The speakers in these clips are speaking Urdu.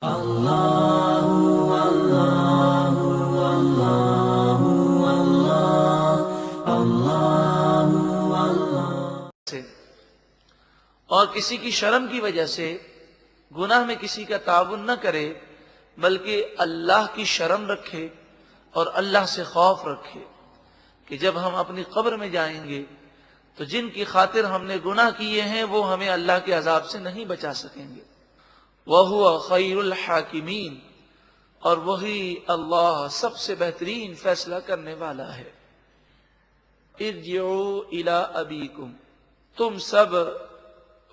سے اور کسی کی شرم کی وجہ سے گناہ میں کسی کا تعاون نہ کرے، بلکہ اللہ کی شرم رکھے اور اللہ سے خوف رکھے کہ جب ہم اپنی قبر میں جائیں گے تو جن کی خاطر ہم نے گناہ کیے ہیں وہ ہمیں اللہ کے عذاب سے نہیں بچا سکیں گے۔ وَهُوَ خَيْرُ الْحَاكِمِينَ، اور وہی اللہ سب سے بہترین فیصلہ کرنے والا ہے۔ ارجعوا الی ابیکم، تم سب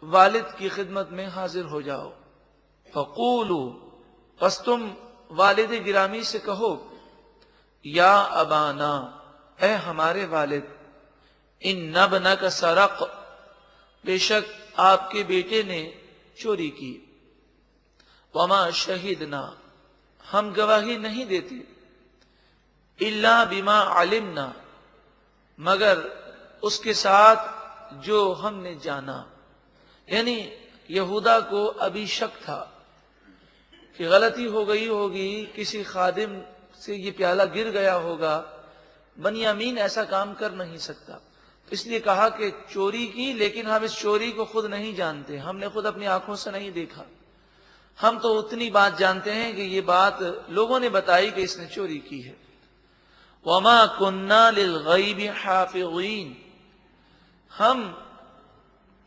والد کی خدمت میں حاضر ہو جاؤ۔ فقولوا، پس تم والد گرامی سے کہو، یا ابانا، اے ہمارے والد، ان ابنک سرق، بے شک آپ کے بیٹے نے چوری کی، وما شہدنا، ہم گواہی نہیں دیتے، الا بما علمنا، مگر اس کے ساتھ جو ہم نے جانا۔ یعنی یہودا کو ابھی شک تھا کہ غلطی ہو گئی ہوگی، کسی خادم سے یہ پیالہ گر گیا ہوگا، بنیامین ایسا کام کر نہیں سکتا، اس لیے کہا کہ چوری کی، لیکن ہم اس چوری کو خود نہیں جانتے، ہم نے خود اپنی آنکھوں سے نہیں دیکھا، ہم تو اتنی بات جانتے ہیں کہ یہ بات لوگوں نے بتائی کہ اس نے چوری کی ہے۔ وما كنا للغیب حافظین، ہم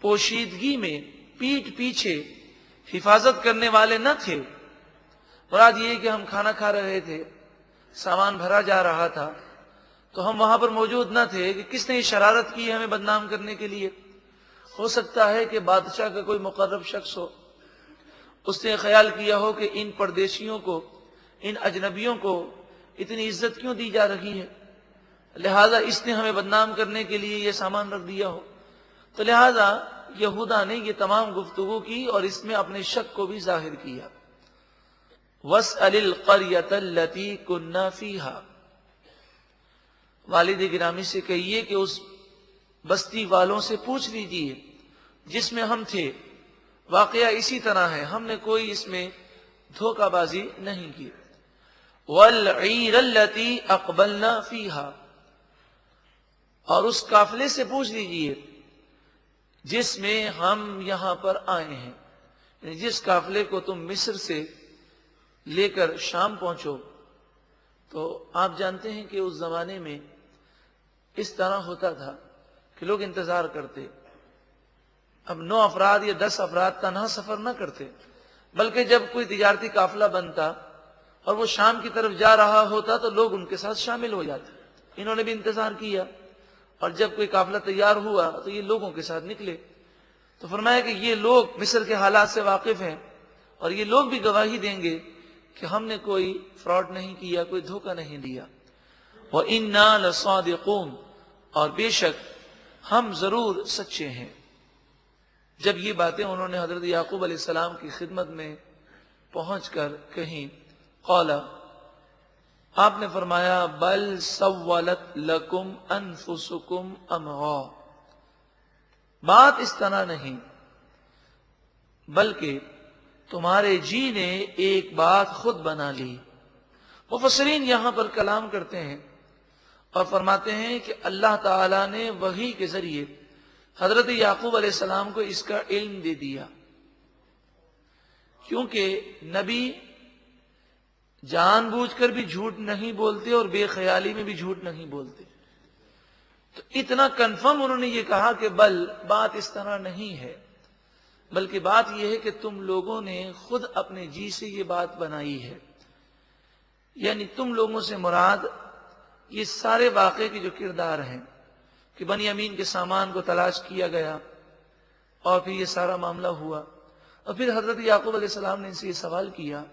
پوشیدگی میں پیٹھ پیچھے حفاظت کرنے والے نہ تھے۔ مراد یہ کہ ہم کھانا کھا رہے تھے، سامان بھرا جا رہا تھا، تو ہم وہاں پر موجود نہ تھے کہ کس نے یہ شرارت کی ہمیں بدنام کرنے کے لیے۔ ہو سکتا ہے کہ بادشاہ کا کوئی مقرب شخص ہو، اس نے خیال کیا ہو کہ ان پردیشیوں کو، ان اجنبیوں کو اتنی عزت کیوں دی جا رہی ہے، لہذا اس نے ہمیں بدنام کرنے کے لیے یہ سامان رکھ دیا ہو، تو لہذا یہودا نے یہ تمام گفتگو کی اور اس میں اپنے شک کو بھی ظاہر کیا۔ وَاسْأَلِ الْقَرْيَةَ الَّتِي كُنَّا فِيهَا، والد گرامی سے کہیے کہ اس بستی والوں سے پوچھ لیجئے جس میں ہم تھے، واقعہ اسی طرح ہے، ہم نے کوئی اس میں دھوکہ بازی نہیں کی۔ وَالْعِيرَ الَّتِي أَقْبَلْنَا فِيهَا، اور اس قافلے سے پوچھ لیجئے جس میں ہم یہاں پر آئے ہیں، یعنی جس قافلے کو تم مصر سے لے کر شام پہنچو۔ تو آپ جانتے ہیں کہ اس زمانے میں اس طرح ہوتا تھا کہ لوگ انتظار کرتے، اب 9 افراد یا 10 افراد تنہا سفر نہ کرتے، بلکہ جب کوئی تجارتی قافلہ بنتا اور وہ شام کی طرف جا رہا ہوتا تو لوگ ان کے ساتھ شامل ہو جاتے۔ انہوں نے بھی انتظار کیا، اور جب کوئی قافلہ تیار ہوا تو یہ لوگوں کے ساتھ نکلے۔ تو فرمایا کہ یہ لوگ مصر کے حالات سے واقف ہیں، اور یہ لوگ بھی گواہی دیں گے کہ ہم نے کوئی فراڈ نہیں کیا، کوئی دھوکہ نہیں دیا۔ وَإِنَّا لَصَادِقُونَ، اور بے شک ہم ضرور سچے ہیں۔ جب یہ باتیں انہوں نے حضرت یعقوب علیہ السلام کی خدمت میں پہنچ کر کہیں، قال، آپ نے فرمایا، بل سولت لکم انفسکم امرا، بات اس طرح نہیں، بلکہ تمہارے جی نے ایک بات خود بنا لی۔ مفسرین یہاں پر کلام کرتے ہیں اور فرماتے ہیں کہ اللہ تعالیٰ نے وحی کے ذریعے حضرت یعقوب علیہ السلام کو اس کا علم دے دیا، کیونکہ نبی جان بوجھ کر بھی جھوٹ نہیں بولتے اور بے خیالی میں بھی جھوٹ نہیں بولتے۔ تو اتنا کنفرم انہوں نے یہ کہا کہ بل، بات اس طرح نہیں ہے، بلکہ بات یہ ہے کہ تم لوگوں نے خود اپنے جی سے یہ بات بنائی ہے۔ یعنی تم لوگوں سے مراد یہ سارے واقعے کے جو کردار ہیں کہ بنیامین کے سامان کو تلاش کیا گیا اور پھر یہ سارا معاملہ ہوا، اور پھر حضرت یعقوب علیہ السلام نے ان سے یہ سوال کیا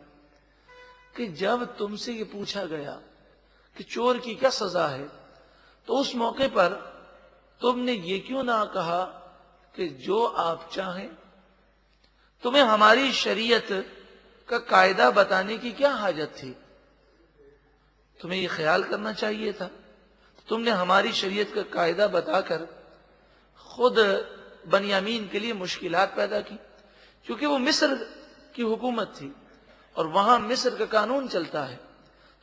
کہ جب تم سے یہ پوچھا گیا کہ چور کی کیا سزا ہے، تو اس موقع پر تم نے یہ کیوں نہ کہا کہ جو آپ چاہیں؟ تمہیں ہماری شریعت کا قاعدہ بتانے کی کیا حاجت تھی؟ تمہیں یہ خیال کرنا چاہیے تھا، تم نے ہماری شریعت کا قاعدہ بتا کر خود بنیامین کے لیے مشکلات پیدا کی، کیونکہ وہ مصر کی حکومت تھی اور وہاں مصر کا قانون چلتا ہے،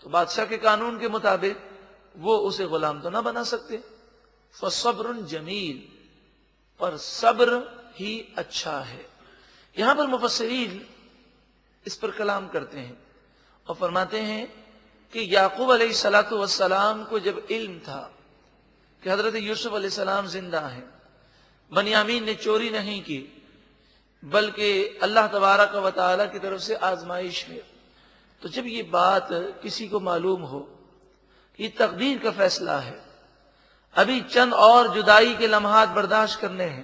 تو بادشاہ کے قانون کے مطابق وہ اسے غلام تو نہ بنا سکتے۔ فصبر جمیل، اور صبر ہی اچھا ہے۔ یہاں پر مفسرین اس پر کلام کرتے ہیں اور فرماتے ہیں کہ یعقوب علیہ السلام کو جب علم تھا کہ حضرت یوسف علیہ السلام زندہ ہیں، بنیامین نے چوری نہیں کی، بلکہ اللہ تبارک و تعالی کی طرف سے آزمائش ہے، تو جب یہ بات کسی کو معلوم ہو کہ یہ تقدیر کا فیصلہ ہے، ابھی چند اور جدائی کے لمحات برداشت کرنے ہیں،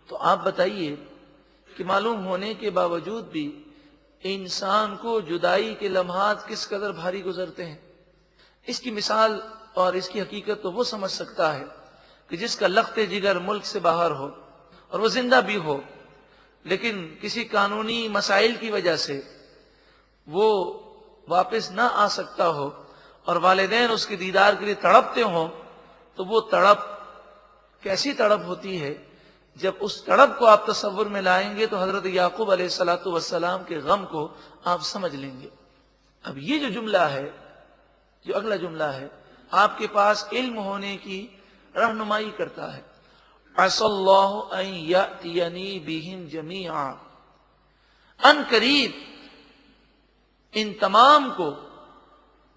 تو آپ بتائیے کہ معلوم ہونے کے باوجود بھی انسان کو جدائی کے لمحات کس قدر بھاری گزرتے ہیں۔ اس کی مثال اور اس کی حقیقت تو وہ سمجھ سکتا ہے کہ جس کا لخت جگر ملک سے باہر ہو اور وہ زندہ بھی ہو، لیکن کسی قانونی مسائل کی وجہ سے وہ واپس نہ آ سکتا ہو اور والدین اس کے دیدار کے لیے تڑپتے ہوں، تو وہ تڑپ کیسی تڑپ ہوتی ہے؟ جب اس تڑپ کو آپ تصور میں لائیں گے تو حضرت یعقوب علیہ السلام کے غم کو آپ سمجھ لیں گے۔ اب یہ جو جملہ ہے، جو اگلا جملہ ہے، آپ کے پاس علم ہونے کی رہنمائی کرتا ہے۔ عَسَى اللَّهُ أَن يَأْتِيَنِي بِهِمْ جَمِيعًا، ان قریب ان تمام کو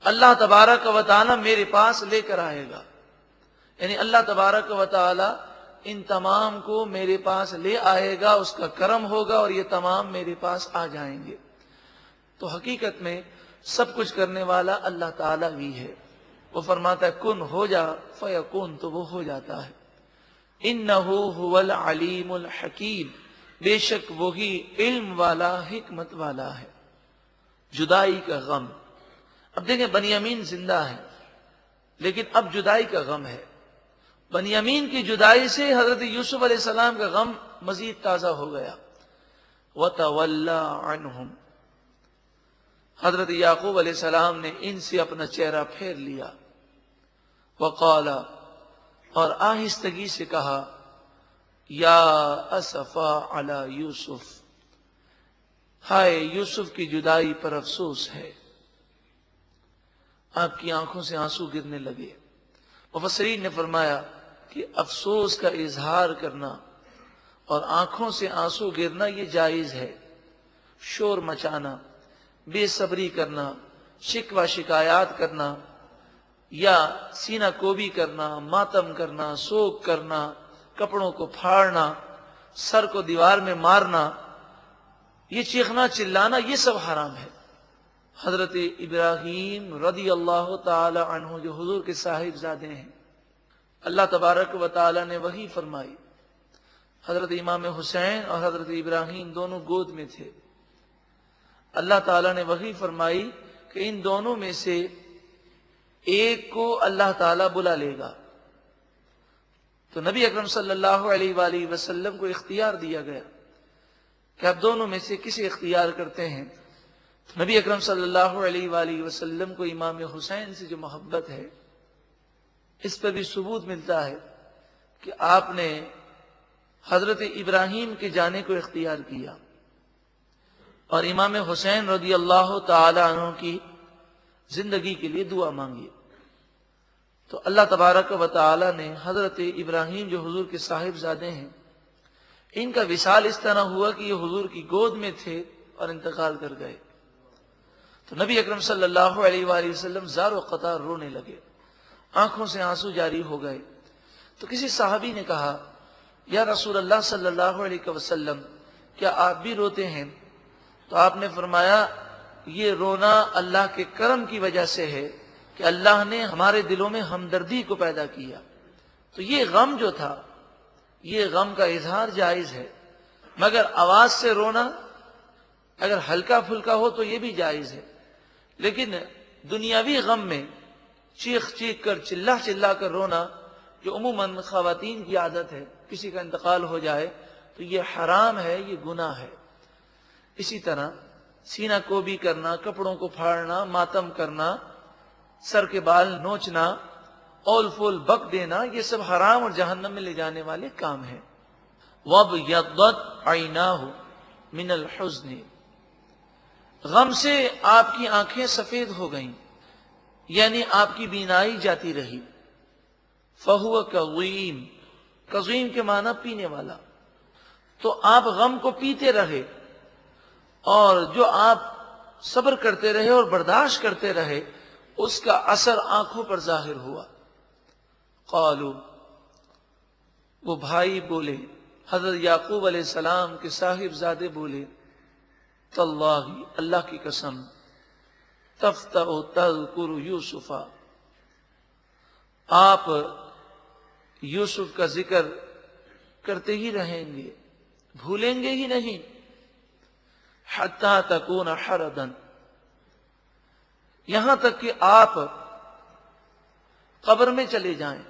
اللہ تبارک و تعالی میرے پاس لے کر آئے گا، یعنی اللہ تبارک و تعالی ان تمام کو میرے پاس لے آئے گا، اس کا کرم ہوگا اور یہ تمام میرے پاس آ جائیں گے۔ تو حقیقت میں سب کچھ کرنے والا اللہ تعالی ہی ہے۔ وہ فرماتا ہے کن ہو جا فیکون، تو وہ ہو جاتا ہے۔ انہ هو العلیم الحکیم، بے شک وہی علم والا حکمت والا ہے۔ جدائی کا غم، اب دیکھیں بنیامین زندہ ہے لیکن اب جدائی کا غم ہے۔ بنیامین کی جدائی سے حضرت یوسف علیہ السلام کا غم مزید تازہ ہو گیا۔ وَتَوَلَّى عَنْهُمْ، حضرت یعقوب علیہ السلام نے ان سے اپنا چہرہ پھیر لیا۔ وَقَالَ، اور آہستگی سے کہا، یا اسفا علی یوسف، ہائے یوسف کی جدائی پر افسوس ہے۔ آپ کی آنکھوں سے آنسو گرنے لگے۔ مفسرین نے فرمایا کہ افسوس کا اظہار کرنا اور آنکھوں سے آنسو گرنا یہ جائز ہے۔ شور مچانا، بے صبری کرنا، شکوہ شکایات کرنا یا سینہ کوبی کرنا، ماتم کرنا، سوگ کرنا، کپڑوں کو پھاڑنا، سر کو دیوار میں مارنا، یہ چیخنا چلانا، یہ سب حرام ہے۔ حضرت ابراہیم رضی اللہ تعالی عنہ جو حضور کے صاحب زادے ہیں، اللہ تبارک و تعالی نے وحی فرمائی۔ حضرت امام حسین اور حضرت ابراہیم دونوں گود میں تھے۔ اللہ تعالی نے وحی فرمائی کہ ان دونوں میں سے ایک کو اللہ تعالی بلا لے گا۔ تو نبی اکرم صلی اللہ علیہ وآلہ وسلم کو اختیار دیا گیا کہ آپ دونوں میں سے کسی اختیار کرتے ہیں۔ تو نبی اکرم صلی اللہ علیہ وآلہ وسلم کو امام حسین سے جو محبت ہے، اس پر بھی ثبوت ملتا ہے کہ آپ نے حضرت ابراہیم کے جانے کو اختیار کیا اور امام حسین رضی اللہ تعالی عنہ کی زندگی کے لیے دعا مانگی۔ تو اللہ تبارک و تعالی نے حضرت ابراہیم جو حضور کے صاحب زادے ہیں، ان کا وصال اس طرح ہوا کہ یہ حضور کی گود میں تھے اور انتقال کر گئے۔ تو نبی اکرم صلی اللہ علیہ وآلہ وسلم زار و قطار رونے لگے، آنکھوں سے آنسو جاری ہو گئے۔ تو کسی صحابی نے کہا، یا رسول اللہ صلی اللہ علیہ وسلم، کیا آپ بھی روتے ہیں؟ تو آپ نے فرمایا، یہ رونا اللہ کے کرم کی وجہ سے ہے کہ اللہ نے ہمارے دلوں میں ہمدردی کو پیدا کیا۔ تو یہ غم جو تھا، یہ غم کا اظہار جائز ہے، مگر آواز سے رونا اگر ہلکا پھلکا ہو تو یہ بھی جائز ہے، لیکن دنیاوی غم میں چیخ چیخ کر چلا چلا کر رونا، جو عموماً خواتین کی عادت ہے، کسی کا انتقال ہو جائے تو یہ حرام ہے، یہ گناہ ہے۔ اسی طرح سینہ کوبی کرنا، کپڑوں کو پھاڑنا، ماتم کرنا، سر کے بال نوچنا، اول فول بک دینا، یہ سب حرام اور جہنم میں لے جانے والے کام ہیں۔ وَابْيَضَّتْ عَيْنَاهُ مِنَ الْحُزْنِ، غم سے آپ کی آنکھیں سفید ہو گئیں، یعنی آپ کی بینائی جاتی رہی۔ فہو کظیم، کظیم کے معنی پینے والا، تو آپ غم کو پیتے رہے، اور جو آپ صبر کرتے رہے اور برداشت کرتے رہے اس کا اثر آنکھوں پر ظاہر ہوا۔ قالوا، وہ بھائی بولے، حضرت یعقوب علیہ السلام کے صاحب زادے بولے، تاللہ، اللہ کی قسم، تفتأ تذکر یوسف، آپ یوسف کا ذکر کرتے ہی رہیں گے، بھولیں گے ہی نہیں، حتی تکون حردا، یہاں تک کہ آپ قبر میں چلے جائیں،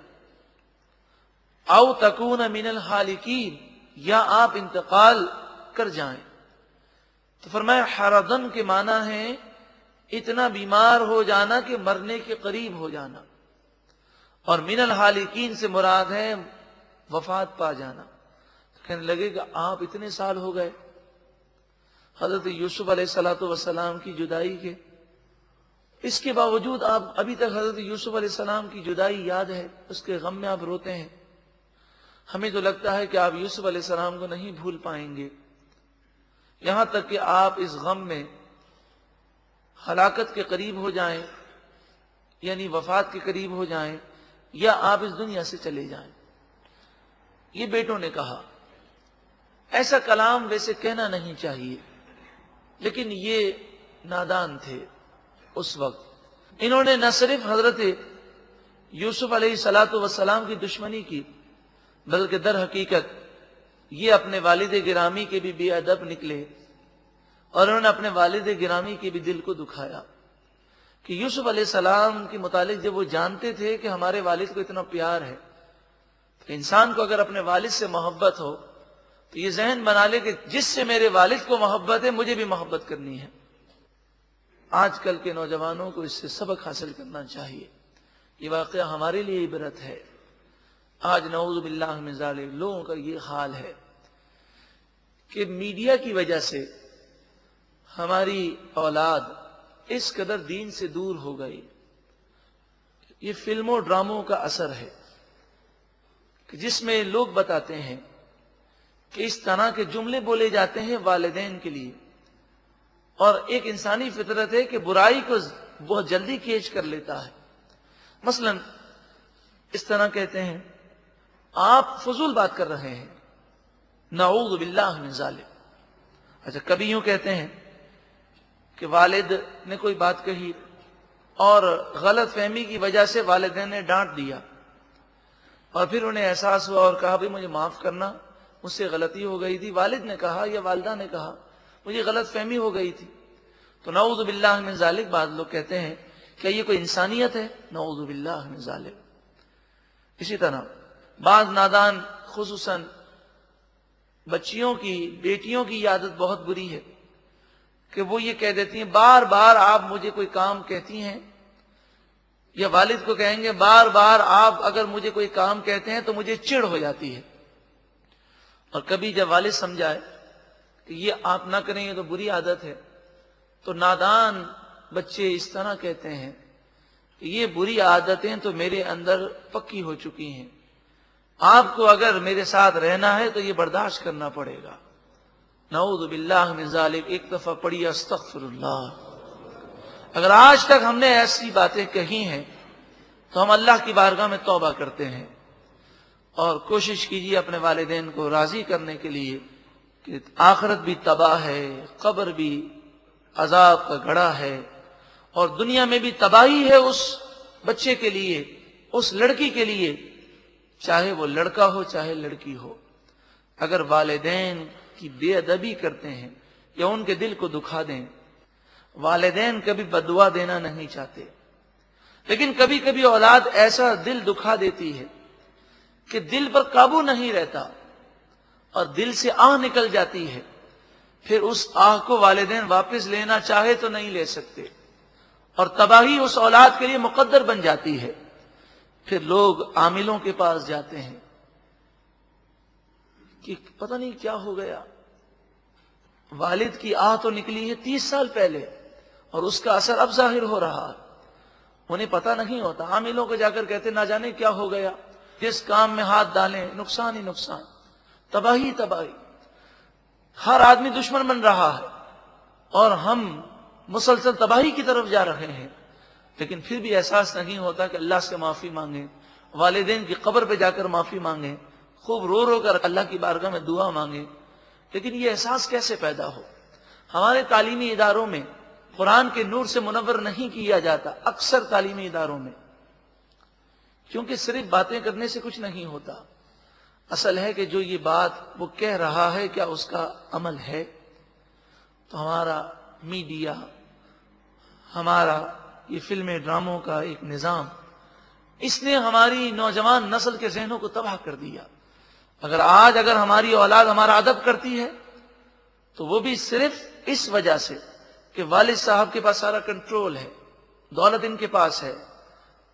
او تکون من الحالکین، یا آپ انتقال کر جائیں۔ تو فرمایا حردن کے معنی ہے اتنا بیمار ہو جانا کہ مرنے کے قریب ہو جانا، اور من الحالکین سے مراد ہے وفات پا جانا۔ تو کہنے لگے کہ آپ اتنے سال ہو گئے حضرت یوسف علیہ السلام کی جدائی کے، اس کے باوجود آپ ابھی تک حضرت یوسف علیہ السلام کی جدائی یاد ہے، اس کے غم میں آپ روتے ہیں۔ ہمیں تو لگتا ہے کہ آپ یوسف علیہ السلام کو نہیں بھول پائیں گے، یہاں تک کہ آپ اس غم میں ہلاکت کے قریب ہو جائیں، یعنی وفات کے قریب ہو جائیں، یا آپ اس دنیا سے چلے جائیں۔ یہ بیٹوں نے کہا۔ ایسا کلام ویسے کہنا نہیں چاہیے، لیکن یہ نادان تھے اس وقت۔ انہوں نے نہ صرف حضرت یوسف علیہ السلام کی دشمنی کی، بلکہ در حقیقت یہ اپنے والد گرامی کے بھی بے ادب نکلے، اور انہوں نے اپنے والد گرامی کے بھی دل کو دکھایا کہ یوسف علیہ السلام کے متعلق جب وہ جانتے تھے کہ ہمارے والد کو اتنا پیار ہے، تو انسان کو اگر اپنے والد سے محبت ہو تو یہ ذہن بنا لے کہ جس سے میرے والد کو محبت ہے مجھے بھی محبت کرنی ہے۔ آج کل کے نوجوانوں کو اس سے سبق حاصل کرنا چاہیے۔ یہ واقعہ ہمارے لیے عبرت ہے۔ آج نعوذ باللہ من ذالک لوگوں کا یہ حال ہے کہ میڈیا کی وجہ سے ہماری اولاد اس قدر دین سے دور ہو گئی۔ یہ فلموں ڈراموں کا اثر ہے کہ جس میں لوگ بتاتے ہیں کہ اس طرح کے جملے بولے جاتے ہیں والدین کے لیے، اور ایک انسانی فطرت ہے کہ برائی کو بہت جلدی کیچ کر لیتا ہے۔ مثلا اس طرح کہتے ہیں، آپ فضول بات کر رہے ہیں، نعوذ باللہ من ذالک۔ اچھا، کبھی یوں کہتے ہیں کہ والد نے کوئی بات کہی اور غلط فہمی کی وجہ سے والدین نے ڈانٹ دیا، اور پھر انہیں احساس ہوا اور کہا بھئی مجھے معاف کرنا، مجھ سے غلطی ہو گئی تھی، والد نے کہا یا والدہ نے کہا مجھے غلط فہمی ہو گئی تھی۔ تو نعوذ باللہ من ذالک بعض لوگ کہتے ہیں کیا یہ کوئی انسانیت ہے؟ نعوذ باللہ من ذالک۔ اسی طرح بعض نادان، خصوصاً بچیوں کی، بیٹیوں کی عادت بہت بری ہے کہ وہ یہ کہہ دیتی ہیں بار بار آپ مجھے کوئی کام کہتی ہیں، یا والد کو کہیں گے بار بار آپ اگر مجھے کوئی کام کہتے ہیں تو مجھے چڑ ہو جاتی ہے۔ اور کبھی جب والد سمجھائے کہ یہ آپ نہ کریں یہ تو بری عادت ہے، تو نادان بچے اس طرح کہتے ہیں کہ یہ بری عادتیں تو میرے اندر پکی ہو چکی ہیں، آپ کو اگر میرے ساتھ رہنا ہے تو یہ برداشت کرنا پڑے گا۔ نعوذ باللہ من ذالک۔ ایک دفعہ پڑھی استغفر اللہ۔ اگر آج تک ہم نے ایسی باتیں کہی ہیں تو ہم اللہ کی بارگاہ میں توبہ کرتے ہیں، اور کوشش کیجیے اپنے والدین کو راضی کرنے کے لیے کہ آخرت بھی تباہ ہے، قبر بھی عذاب کا گڑھا ہے، اور دنیا میں بھی تباہی ہے اس بچے کے لیے، اس لڑکی کے لیے، چاہے وہ لڑکا ہو چاہے لڑکی ہو۔ اگر والدین کی بے ادبی کرتے ہیں یا ان کے دل کو دکھا دیں، والدین کبھی بددعا دینا نہیں چاہتے، لیکن کبھی کبھی اولاد ایسا دل دکھا دیتی ہے کہ دل پر قابو نہیں رہتا اور دل سے آہ نکل جاتی ہے، پھر اس آہ کو والدین واپس لینا چاہے تو نہیں لے سکتے، اور تباہی اس اولاد کے لیے مقدر بن جاتی ہے۔ پھر لوگ عاملوں کے پاس جاتے ہیں کہ پتہ نہیں کیا ہو گیا، والد کی آہ تو نکلی ہے 30 سال پہلے اور اس کا اثر اب ظاہر ہو رہا ہے. انہیں پتہ نہیں ہوتا. عاملوں کو جا کر کہتے نہ جانے کیا ہو گیا, جس کام میں ہاتھ ڈالیں نقصان ہی نقصان, تباہی تباہی. ہر آدمی دشمن بن رہا ہے اور ہم مسلسل تباہی کی طرف جا رہے ہیں. لیکن پھر بھی احساس نہیں ہوتا کہ اللہ سے معافی مانگیں, والدین کی قبر پہ جا کر معافی مانگیں, خوب رو رو کر اللہ کی بارگاہ میں دعا مانگیں. لیکن یہ احساس کیسے پیدا ہو؟ ہمارے تعلیمی اداروں میں قرآن کے نور سے منور نہیں کیا جاتا, اکثر تعلیمی اداروں میں, کیونکہ صرف باتیں کرنے سے کچھ نہیں ہوتا. اصل ہے کہ جو یہ بات وہ کہہ رہا ہے کیا اس کا عمل ہے؟ تو ہمارا میڈیا, ہمارا یہ فلمیں ڈراموں کا ایک نظام, اس نے ہماری نوجوان نسل کے ذہنوں کو تباہ کر دیا. اگر ہماری اولاد ہمارا ادب کرتی ہے تو وہ بھی صرف اس وجہ سے کہ والد صاحب کے پاس سارا کنٹرول ہے, دولت ان کے پاس ہے.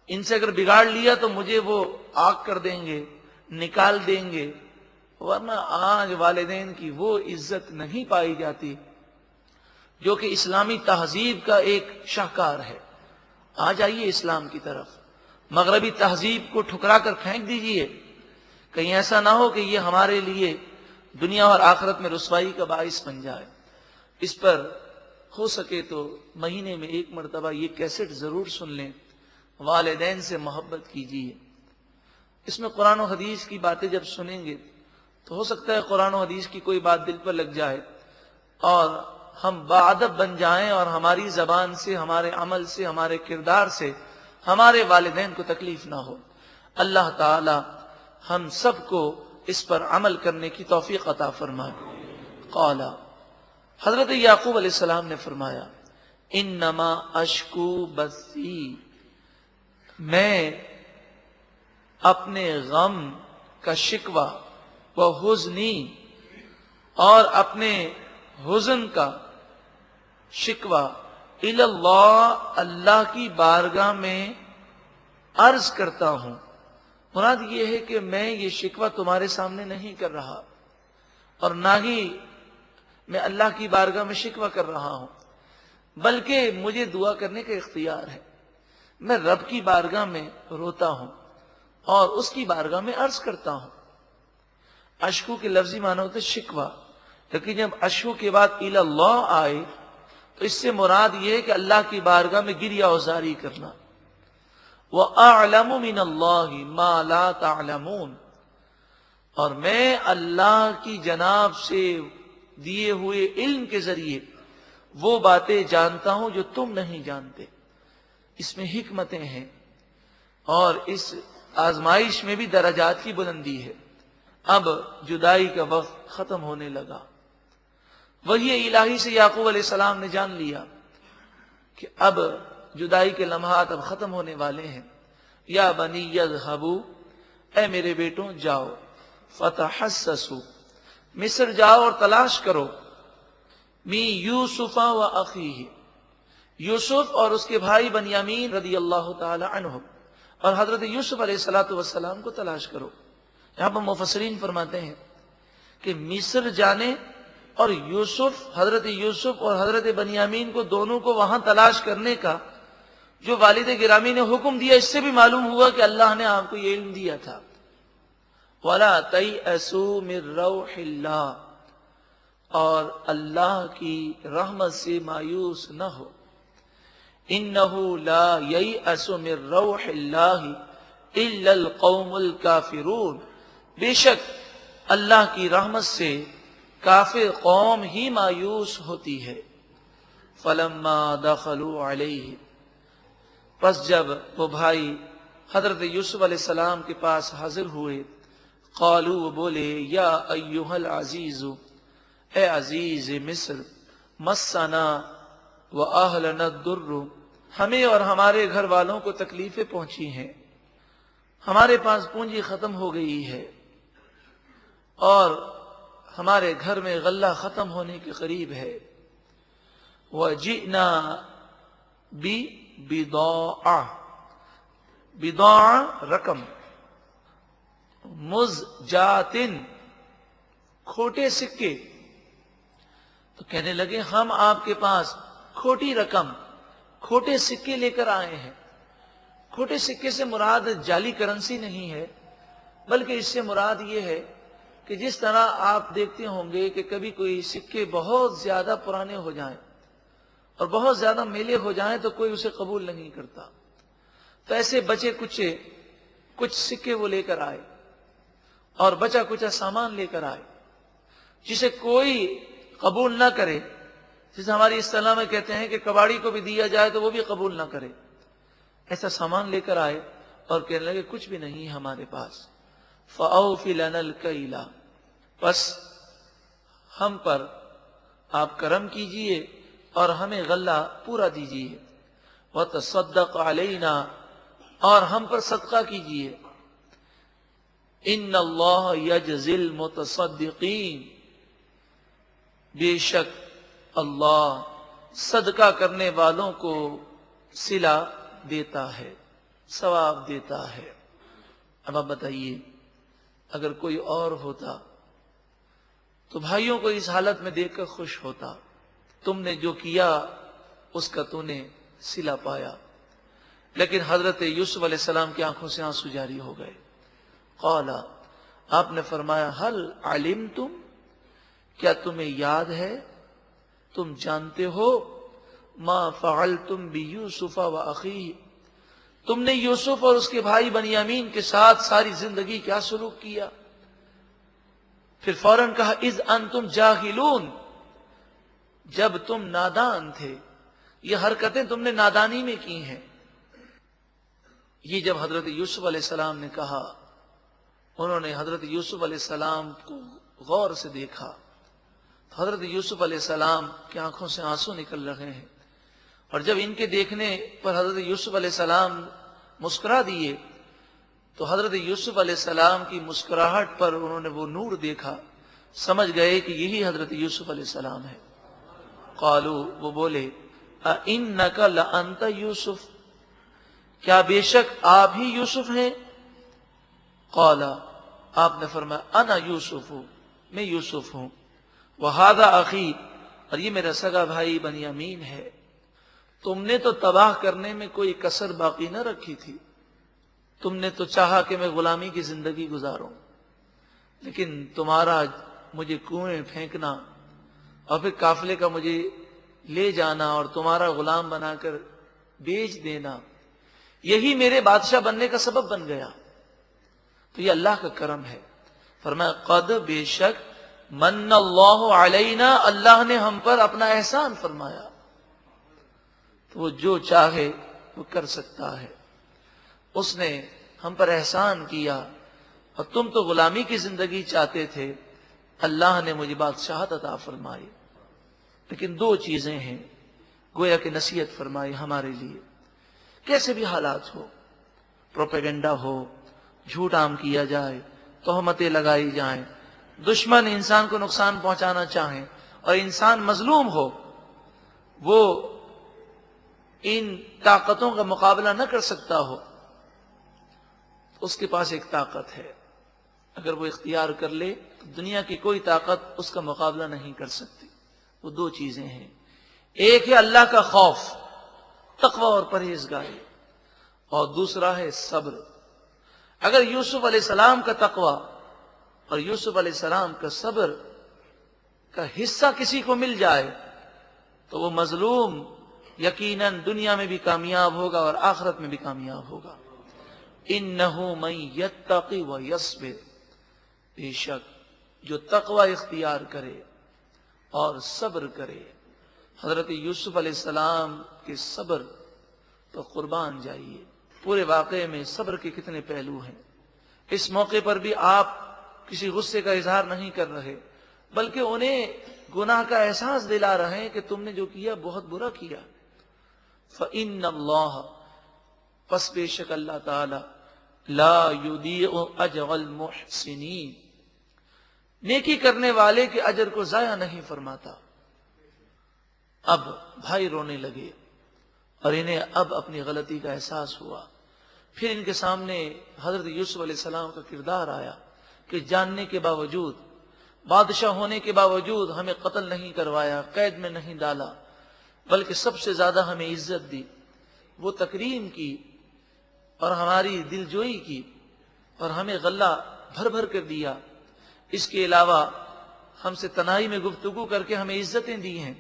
ان سے اگر بگاڑ لیا تو مجھے وہ آگ کر دیں گے, نکال دیں گے. ورنہ آج والدین کی وہ عزت نہیں پائی جاتی جو کہ اسلامی تہذیب کا ایک شاہکار ہے. آ جائیے اسلام کی طرف, مغربی تہذیب کو ٹھکرا کر پھینک دیجئے. کہیں ایسا نہ ہو کہ یہ ہمارے لیے دنیا اور آخرت میں رسوائی کا باعث بن جائے. اس پر ہو سکے تو مہینے میں 1 مرتبہ یہ کیسٹ ضرور سن لیں, والدین سے محبت کیجیے. اس میں قرآن و حدیث کی باتیں جب سنیں گے تو ہو سکتا ہے قرآن و حدیث کی کوئی بات دل پر لگ جائے اور ہم باادب بن جائیں اور ہماری زبان سے, ہمارے عمل سے, ہمارے کردار سے ہمارے والدین کو تکلیف نہ ہو. اللہ تعالی ہم سب کو اس پر عمل کرنے کی توفیق عطا فرمائے. قال, حضرت یعقوب علیہ السلام نے فرمایا, انما اشکو بثی, میں اپنے غم کا شکوہ, و حزنی, اور اپنے حزن کا شکوہ, الی اللہ, اللہ کی بارگاہ میں عرض کرتا ہوں. مراد یہ ہے کہ میں یہ شکوہ تمہارے سامنے نہیں کر رہا اور نہ ہی میں اللہ کی بارگاہ میں شکوہ کر رہا ہوں, بلکہ مجھے دعا کرنے کا اختیار ہے. میں رب کی بارگاہ میں روتا ہوں اور اس کی بارگاہ میں عرض کرتا ہوں. اشکو کے لفظی معنی ہوتے شکوہ, لیکن جب اشکو کے بعد الی اللہ آئے تو اس سے مراد یہ ہے کہ اللہ کی بارگاہ میں گریہ وزاری کرنا. وَأَعْلَمُ مِنَ اللَّهِ مَا لَا تَعْلَمُونَ, اور میں اللہ کی جناب سے دیے ہوئے علم کے ذریعے وہ باتیں جانتا ہوں جو تم نہیں جانتے. اس میں حکمتیں ہیں اور اس آزمائش میں بھی درجات کی بلندی ہے. اب جدائی کا وقت ختم ہونے لگا. وحی الہی سے یعقوب علیہ السلام نے جان لیا کہ اب جدائی کے لمحات اب ختم ہونے والے ہیں. یا بنی یذهبوا, اے میرے بیٹوں جاؤ, فتحسسوا, مصر جاؤ اور تلاش کرو, می یوسف و اخیہ, یوسف اور اس کے بھائی بنیامین رضی اللہ تعالی عنہ, اور حضرت یوسف علیہ السلام کو تلاش کرو. یہاں پر مفسرین فرماتے ہیں کہ مصر جانے اور حضرت یوسف اور حضرت بنیامین کو دونوں کو وہاں تلاش کرنے کا جو والد گرامی نے حکم دیا, اس سے بھی معلوم ہوا کہ اللہ نے آپ کو یہ علم دیا تھا. وَلَا تَيْأَسُوا مِن رَوْحِ اللَّهِ, اور اللہ کی رحمت سے مایوس نہ ہو. إِنَّهُ لَا يَيْأَسُ مِن رَوْحِ اللَّهِ إِلَّا الْقَوْمُ الْكَافِرُونَ, بے شک اللہ کی رحمت سے کافر قوم ہی مایوس ہوتی ہے. فَلَمَّا دَخَلُوا عَلَيْهِ, پس جب وہ بھائی حضرت یوسف علیہ السلام کے پاس حاضر ہوئے, قالوا, وہ بولے, یا ایھا العزیز, اے عزیز مصر, مسنا واہلنا الضر, ہمیں اور ہمارے گھر والوں کو تکلیفیں پہنچی ہیں, ہمارے پاس پونجی ختم ہو گئی ہے اور ہمارے گھر میں غلہ ختم ہونے کے قریب ہے. وجئنا ببضاعہ, بضاعہ رقم, مزجات, کھوٹے سکے, تو کہنے لگے ہم آپ کے پاس کھوٹی رقم، کھوٹے سکے لے کر آئے ہیں۔ کھوٹے سکے سے مراد جعلی کرنسی نہیں ہے، بلکہ اس سے مراد یہ ہے کہ جس طرح آپ دیکھتے ہوں گے کہ کبھی کوئی سکے بہت زیادہ پرانے ہو جائیں اور بہت زیادہ میلے ہو جائیں تو کوئی اسے قبول نہیں کرتا، تو ایسے بچے کچے کچھ سکے وہ لے کر آئے اور بچا کچا سامان لے کر آئے جسے کوئی قبول نہ کرے، جسے ہماری اصطلاح میں کہتے ہیں کہ کباڑی کو بھی دیا جائے تو وہ بھی قبول نہ کرے، ایسا سامان لے کر آئے اور کہنے لگے کچھ بھی نہیں ہمارے پاس۔ فَأَوْفِ لَنَا الْكَيْلَ، پس ہم پر آپ کرم کیجئے اور ہمیں غلہ پورا دیجئے، وَتَصَدَّقْ عَلَيْنَا، اور ہم پر صدقہ کیجئے، إِنَّ اللَّهَ يَجْزِي الْمُتَصَدِّقِينَ، بے شک اللہ صدقہ کرنے والوں کو صلہ دیتا ہے، ثواب دیتا ہے۔ اب آپ بتائیے اگر کوئی اور ہوتا تو بھائیوں کو اس حالت میں دیکھ کر خوش ہوتا، تم نے جو کیا اس کا تو نے صلہ پایا، لیکن حضرت یوسف علیہ السلام کی آنکھوں سے آنسو جاری ہو گئے۔ قال، آپ نے فرمایا، هل علمتم، کیا تمہیں یاد ہے، تم جانتے ہو، ما فعلتم بیوسف واخیہ، تم نے یوسف اور اس کے بھائی بنیامین کے ساتھ ساری زندگی کیا سلوک کیا؟ پھر فوراً کہا اذ انتم جاہلون، جب تم نادان تھے، یہ حرکتیں تم نے نادانی میں کی ہیں۔ یہ جب حضرت یوسف علیہ السلام نے کہا، انہوں نے حضرت یوسف علیہ السلام کو غور سے دیکھا، حضرت یوسف علیہ السلام کی آنکھوں سے آنسو نکل رہے ہیں، اور جب ان کے دیکھنے پر حضرت یوسف علیہ السلام مسکرا دیے تو حضرت یوسف علیہ السلام کی مسکراہٹ پر انہوں نے وہ نور دیکھا، سمجھ گئے کہ یہی حضرت یوسف علیہ السلام ہے۔ قالوا، وہ بولے، اِنَّكَ لَأَنْتَ یوسف، کیا بے شک آپ ہی یوسف ہیں؟ قال، آپ نے فرمایا، انا یوسف ہوں، میں یوسف ہوں، وَهَذَا أَخِي، اور یہ میرا سگا بھائی بنیامین ہے۔ تم نے تو تباہ کرنے میں کوئی کسر باقی نہ رکھی تھی، تم نے تو چاہا کہ میں غلامی کی زندگی گزاروں، لیکن تمہارا مجھے کنویں پھینکنا اور پھر قافلے کا مجھے لے جانا اور تمہارا غلام بنا کر بیچ دینا، یہی میرے بادشاہ بننے کا سبب بن گیا۔ تو یہ اللہ کا کرم ہے۔ فرمایا قد، بے شک، من اللہ علینا، اللہ نے ہم پر اپنا احسان فرمایا، تو وہ جو چاہے وہ کر سکتا ہے، اس نے ہم پر احسان کیا، اور تم تو غلامی کی زندگی چاہتے تھے، اللہ نے مجھے بادشاہت عطا فرمائی۔ لیکن دو چیزیں ہیں، گویا کہ نصیحت فرمائی ہمارے لیے، کیسے بھی حالات ہو، پروپیگنڈا ہو، جھوٹ عام کیا جائے، تہمتیں لگائی جائیں، دشمن انسان کو نقصان پہنچانا چاہیں اور انسان مظلوم ہو، وہ ان طاقتوں کا مقابلہ نہ کر سکتا ہو، اس کے پاس ایک طاقت ہے، اگر وہ اختیار کر لے تو دنیا کی کوئی طاقت اس کا مقابلہ نہیں کر سکتی۔ وہ دو چیزیں ہیں، ایک ہے اللہ کا خوف، تقوی اور پرہیزگاری، اور دوسرا ہے صبر۔ اگر یوسف علیہ السلام کا تقوی اور یوسف علیہ السلام کا صبر کا حصہ کسی کو مل جائے تو وہ مظلوم یقیناً دنیا میں بھی کامیاب ہوگا اور آخرت میں بھی کامیاب ہوگا۔ انہ من یتقی ویصبر، بے شک جو تقوی اختیار کرے اور صبر کرے۔ حضرت یوسف علیہ السلام کے صبر تو قربان جائیے، پورے واقعے میں صبر کے کتنے پہلو ہیں۔ اس موقع پر بھی آپ کسی غصے کا اظہار نہیں کر رہے، بلکہ انہیں گناہ کا احساس دلا رہے ہیں کہ تم نے جو کیا بہت برا کیا۔ فَإِنَّ اللَّهَ، پس بے شک اللہ تعالی، لا يُضِيعُ أَجْرَ الْمُحْسِنِينَ، نیکی کرنے والے کے اجر کو ضائع نہیں فرماتا۔ اب بھائی رونے لگے اور انہیں اب اپنی غلطی کا احساس ہوا۔ پھر ان کے سامنے حضرت یوسف علیہ السلام کا کردار آیا کہ جاننے کے باوجود بادشاہ ہونے کے باوجود ہمیں قتل نہیں کروایا، قید میں نہیں ڈالا، بلکہ سب سے زیادہ ہمیں عزت دی، وہ تکریم کی اور ہماری دلجوئی کی اور ہمیں غلہ بھر بھر کر دیا۔ اس کے علاوہ ہم سے تنہائی میں گفتگو کر کے ہمیں عزتیں دی ہیں۔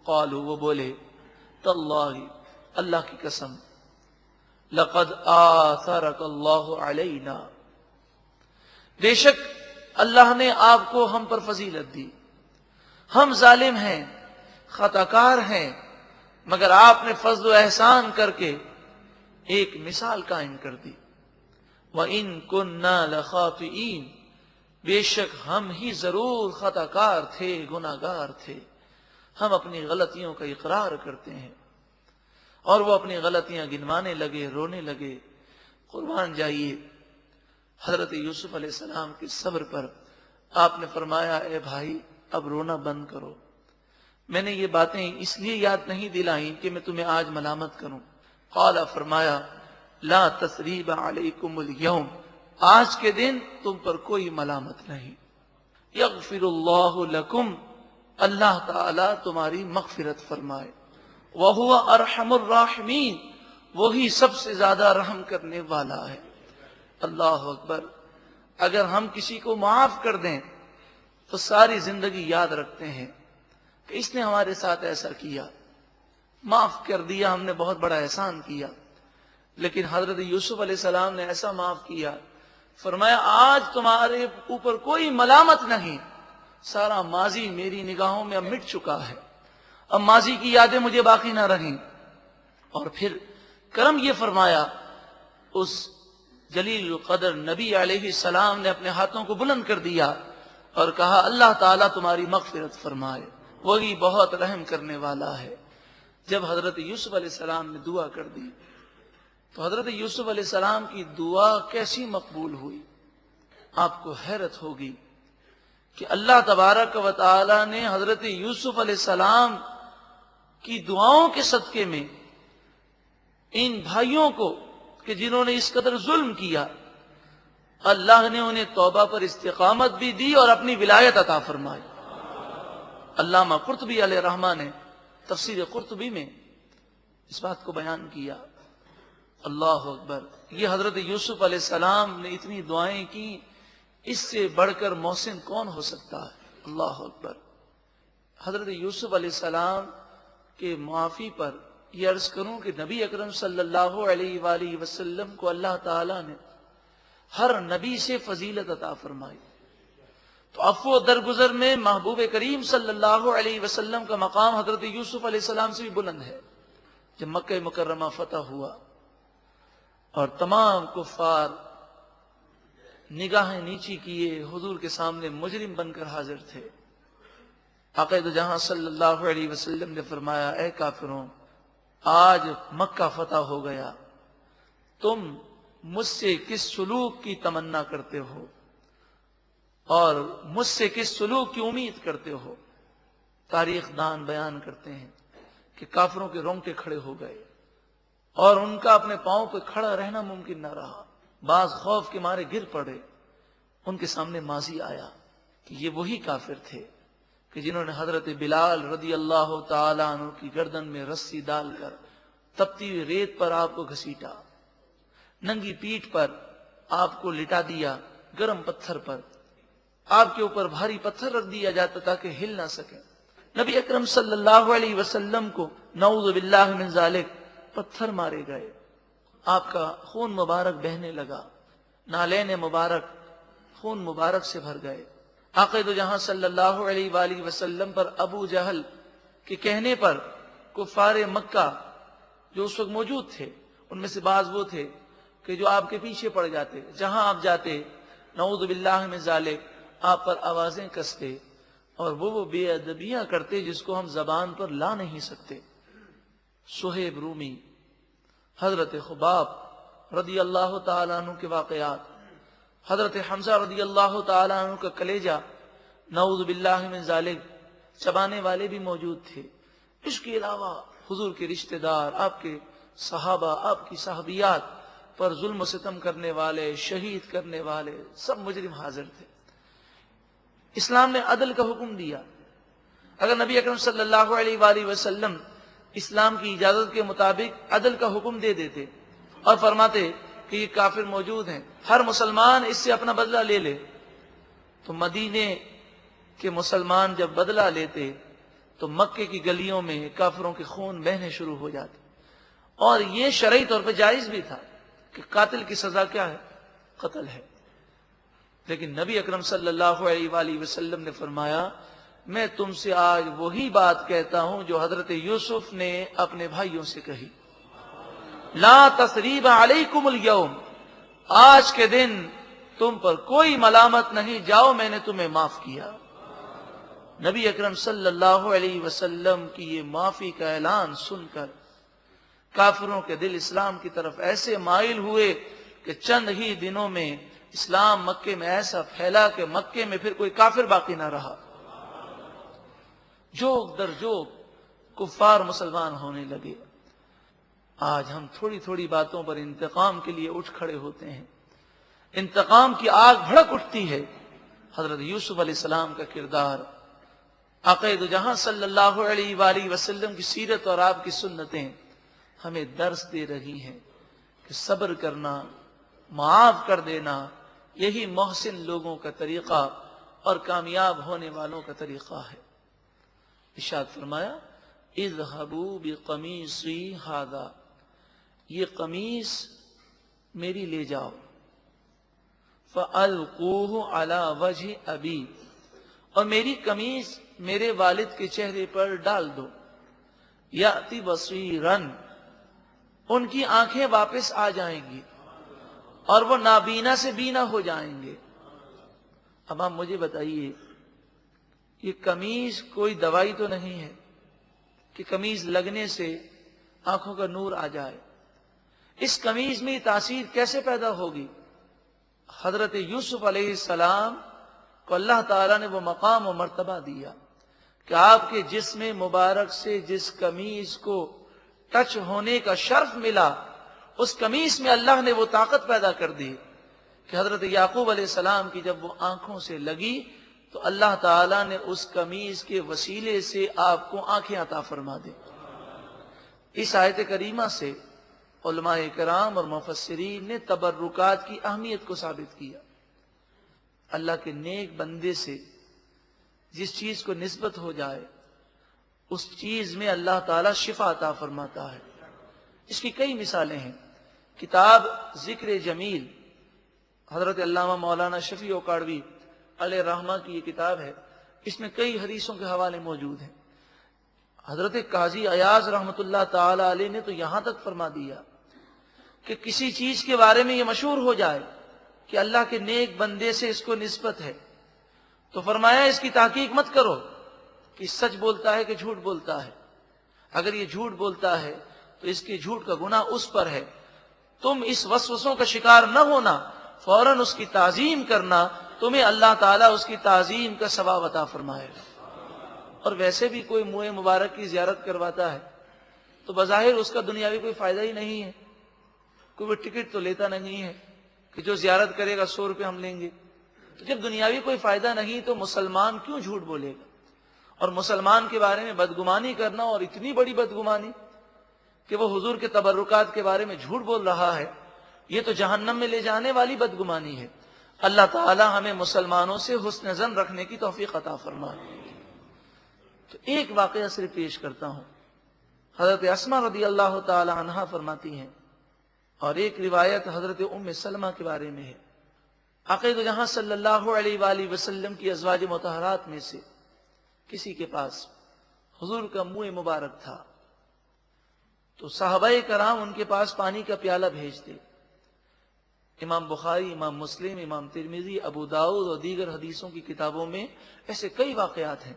قالوا، وہ بولے، تاللہ، اللہ کی قسم، لقد آثرک اللہ علینا، بے شک اللہ نے آپ کو ہم پر فضیلت دی، ہم ظالم ہیں، خطا کار ہیں، مگر آپ نے فضل و احسان کر کے ایک مثال قائم کر دی۔ وَإِن كُنَّا لَخَاطِئِينَ، بے شک ہم ہی ضرور خطا کار تھے، گناہ گار تھے، ہم اپنی غلطیوں کا اقرار کرتے ہیں۔ اور وہ اپنی غلطیاں گنوانے لگے، رونے لگے۔ قربان جائیے حضرت یوسف علیہ السلام کے صبر پر آپ نے فرمایا، اے بھائی اب رونا بند کرو، میں نے یہ باتیں اس لیے یاد نہیں دلائیں کہ میں تمہیں آج ملامت کروں۔ قال، فرمایا، لا تثریب علیکم اليوم، آج کے دن تم پر کوئی ملامت نہیں۔ یغفر اللہ لکم، اللہ تعالی تمہاری مغفرت فرمائے۔ وہو ارحم الراحمین، وہی سب سے زیادہ رحم کرنے والا ہے۔ اللہ اکبر۔ اگر ہم کسی کو معاف کر دیں تو ساری زندگی یاد رکھتے ہیں کہ اس نے ہمارے ساتھ ایسا کیا، معاف کر دیا، ہم نے بہت بڑا احسان کیا۔ لیکن حضرت یوسف علیہ السلام نے ایسا معاف کیا، فرمایا آج تمہارے اوپر کوئی ملامت نہیں، سارا ماضی میری نگاہوں میں اب مٹ چکا ہے، اب ماضی کی یادیں مجھے باقی نہ رہیں۔ اور پھر کرم یہ فرمایا، اس جلیل القدر نبی علیہ السلام نے اپنے ہاتھوں کو بلند کر دیا اور کہا، اللہ تعالیٰ تمہاری مغفرت فرمائے، وہی بہت رحم کرنے والا ہے۔ جب حضرت یوسف علیہ السلام نے دعا کر دی تو حضرت یوسف علیہ السلام کی دعا کیسی مقبول ہوئی، آپ کو حیرت ہوگی کہ اللہ تبارک و تعالی نے حضرت یوسف علیہ السلام کی دعاؤں کے صدقے میں ان بھائیوں کو کہ جنہوں نے اس قدر ظلم کیا، اللہ نے انہیں توبہ پر استقامت بھی دی اور اپنی ولایت عطا فرمائی۔ علامہ قرطبی علیہ رحمہ نے تفسیر قرطبی میں اس بات کو بیان کیا۔ اللہ اکبر۔ یہ حضرت یوسف علیہ السلام نے اتنی دعائیں کی، اس سے بڑھ کر محسن کون ہو سکتا ہے؟ اللہ اکبر۔ حضرت یوسف علیہ السلام کے معافی پر یہ عرض کروں کہ نبی اکرم صلی اللہ علیہ وآلہ وسلم کو اللہ تعالی نے ہر نبی سے فضیلت عطا فرمائی، تو عفو و درگزر میں محبوب کریم صلی اللہ علیہ وسلم کا مقام حضرت یوسف علیہ السلام سے بھی بلند ہے۔ جب مکہ مکرمہ فتح ہوا اور تمام کفار نگاہیں نیچی کیے حضور کے سامنے مجرم بن کر حاضر تھے، آقا دو جہاں صلی اللہ علیہ وسلم نے فرمایا، اے کافروں، آج مکہ فتح ہو گیا، تم مجھ سے کس سلوک کی تمنا کرتے ہو اور مجھ سے کس سلوک کی امید کرتے ہو؟ تاریخ دان بیان کرتے ہیں کہ کافروں کے رونگٹے کھڑے ہو گئے اور ان کا اپنے پاؤں پہ کھڑا رہنا ممکن نہ رہا، بعض خوف کے مارے گر پڑے۔ ان کے سامنے ماضی آیا کہ یہ وہی کافر تھے کہ جنہوں نے حضرت بلال رضی اللہ تعالیٰ عنہ کی گردن میں رسی ڈال کر تپتی ہوئی ریت پر آپ کو گھسیٹا، ننگی پیٹھ پر آپ کو لٹا دیا، گرم پتھر پر آپ کے اوپر بھاری پتھر رکھ دیا جاتا تاکہ ہل نہ سکے۔ نبی اکرم صلی اللہ علیہ وسلم کو نعوذ باللہ من ذالک پتھر مارے گئے، آپ کا خون مبارک بہنے لگا، نالین مبارک خون مبارک سے بھر گئے۔ آقا دو جہاں صلی اللہ علیہ وآلہ وسلم پر ابو جہل کے کہنے پر کفار مکہ جو اس وقت موجود تھے، ان میں سے بعض وہ تھے کہ جو آپ کے پیچھے پڑ جاتے، جہاں آپ جاتے نعوذ باللہ من ذالک آپ پر آوازیں کستے اور وہ بے ادبیاں کرتے جس کو ہم زبان پر لا نہیں سکتے۔ سہیب رومی، حضرت خباب رضی اللہ تعالیٰ عنہ کے واقعات، حضرت حمزہ رضی اللہ تعالیٰ عنہ کا کلیجہ نعوذ باللہ من ذالک چبانے والے بھی موجود تھے۔ اس کے علاوہ حضور کے رشتہ دار، آپ کے صحابہ، آپ کی صحابیات پر ظلم و ستم کرنے والے، شہید کرنے والے، سب مجرم حاضر تھے۔ اسلام نے عدل کا حکم دیا. اگر نبی اکرم صلی اللہ علیہ وآلہ وسلم اسلام کی اجازت کے مطابق عدل کا حکم دے دیتے اور فرماتے کہ یہ کافر موجود ہیں، ہر مسلمان اس سے اپنا بدلہ لے لے، تو مدینے کے مسلمان جب بدلہ لیتے تو مکے کی گلیوں میں کافروں کے خون بہنے شروع ہو جاتے. اور یہ شرعی طور پہ جائز بھی تھا کہ قاتل کی سزا کیا ہے؟ قتل ہے. لیکن نبی اکرم صلی اللہ علیہ وآلہ وسلم نے فرمایا میں تم سے آج وہی بات کہتا ہوں جو حضرت یوسف نے اپنے بھائیوں سے کہی، لا تثریب علیکم الیوم، آج کے دن تم پر کوئی ملامت نہیں، جاؤ میں نے تمہیں معاف کیا. نبی اکرم صلی اللہ علیہ وسلم کی یہ معافی کا اعلان سن کر کافروں کے دل اسلام کی طرف ایسے مائل ہوئے کہ چند ہی دنوں میں اسلام مکے میں ایسا پھیلا کہ مکے میں پھر کوئی کافر باقی نہ رہا. جوک در جوک کفار مسلمان ہونے لگے. آج ہم تھوڑی تھوڑی باتوں پر انتقام کے لیے اٹھ کھڑے ہوتے ہیں، انتقام کی آگ بھڑک اٹھتی ہے. حضرت یوسف علیہ السلام کا کردار، آقا دو جہاں صلی اللہ علیہ وآلہ وسلم کی سیرت اور آپ کی سنتیں ہمیں درس دے رہی ہیں کہ صبر کرنا، معاف کر دینا، یہی محسن لوگوں کا طریقہ اور کامیاب ہونے والوں کا طریقہ ہے. ارشاد فرمایا اذهبوا بقمیصی ھذا، یہ قمیص میری لے جاؤ، فَأَلْقُوهُ عَلَى وَجْهِ أَبِي، اور میری قمیص میرے والد کے چہرے پر ڈال دو. یأتی بصیراً، ان کی آنکھیں واپس آ جائیں گی اور وہ نابینا سے بینا ہو جائیں گے. اب آپ مجھے بتائیے یہ قمیص کوئی دوائی تو نہیں ہے کہ قمیص لگنے سے آنکھوں کا نور آ جائے. اس قمیص میں تاثیر کیسے پیدا ہوگی؟ حضرت یوسف علیہ السلام کو اللہ تعالیٰ نے وہ مقام و مرتبہ دیا کہ آپ کے جسم مبارک سے جس قمیص کو ٹچ ہونے کا شرف ملا، اس قمیص میں اللہ نے وہ طاقت پیدا کر دی کہ حضرت یعقوب علیہ السلام کی جب وہ آنکھوں سے لگی تو اللہ تعالیٰ نے اس قمیص کے وسیلے سے آپ کو آنکھیں عطا فرما دی. اس آیت کریمہ سے علماء کرام اور مفسرین نے تبرکات کی اہمیت کو ثابت کیا. اللہ کے نیک بندے سے جس چیز کو نسبت ہو جائے اس چیز میں اللہ تعالیٰ شفا عطا فرماتا ہے. اس کی کئی مثالیں ہیں. کتاب ذکر جمیل حضرت علامہ مولانا شفیع اوکاڑوی علیہ رحمہ کی یہ کتاب ہے، اس میں کئی حدیثوں کے حوالے موجود ہیں. حضرت قاضی ایاز رحمۃ اللہ تعالی علیہ نے تو یہاں تک فرما دیا کہ کسی چیز کے بارے میں یہ مشہور ہو جائے کہ اللہ کے نیک بندے سے اس کو نسبت ہے تو فرمایا اس کی تحقیق مت کرو کہ سچ بولتا ہے کہ جھوٹ بولتا ہے. اگر یہ جھوٹ بولتا ہے تو اس کے جھوٹ کا گناہ اس پر ہے. تم اس وسوسوں کا شکار نہ ہونا، فوراً اس کی تعظیم کرنا، تمہیں اللہ تعالیٰ اس کی تعظیم کا ثواب عطا فرمائے گا. اور ویسے بھی کوئی منہ مبارک کی زیارت کرواتا ہے تو بظاہر اس کا دنیاوی کوئی فائدہ ہی نہیں ہے. کوئی وہ ٹکٹ تو لیتا نہیں ہے کہ جو زیارت کرے گا 100 روپے ہم لیں گے. تو جب دنیاوی کوئی فائدہ نہیں تو مسلمان کیوں جھوٹ بولے گا؟ اور مسلمان کے بارے میں بدگمانی کرنا، اور اتنی بڑی بدگمانی کہ وہ حضور کے تبرکات کے بارے میں جھوٹ بول رہا ہے، یہ تو جہنم میں لے جانے والی بدگمانی ہے. اللہ تعالی ہمیں مسلمانوں سے حسن ظن رکھنے کی توفیق عطا فرمائے. تو ایک واقعہ صرف پیش کرتا ہوں. حضرت اسماء رضی اللہ تعالی عنہا فرماتی ہیں، اور ایک روایت حضرت ام سلمہ کے بارے میں ہے. آقا دو جہاں صلی اللہ علیہ وآلہ وسلم کی ازواج مطہرات میں سے کسی کے پاس حضور کا منہ مبارک تھا تو صحابہ کرام ان کے پاس پانی کا پیالہ بھیجتے. امام بخاری، امام مسلم، امام ترمذی، ابو داؤد اور دیگر حدیثوں کی کتابوں میں ایسے کئی واقعات ہیں.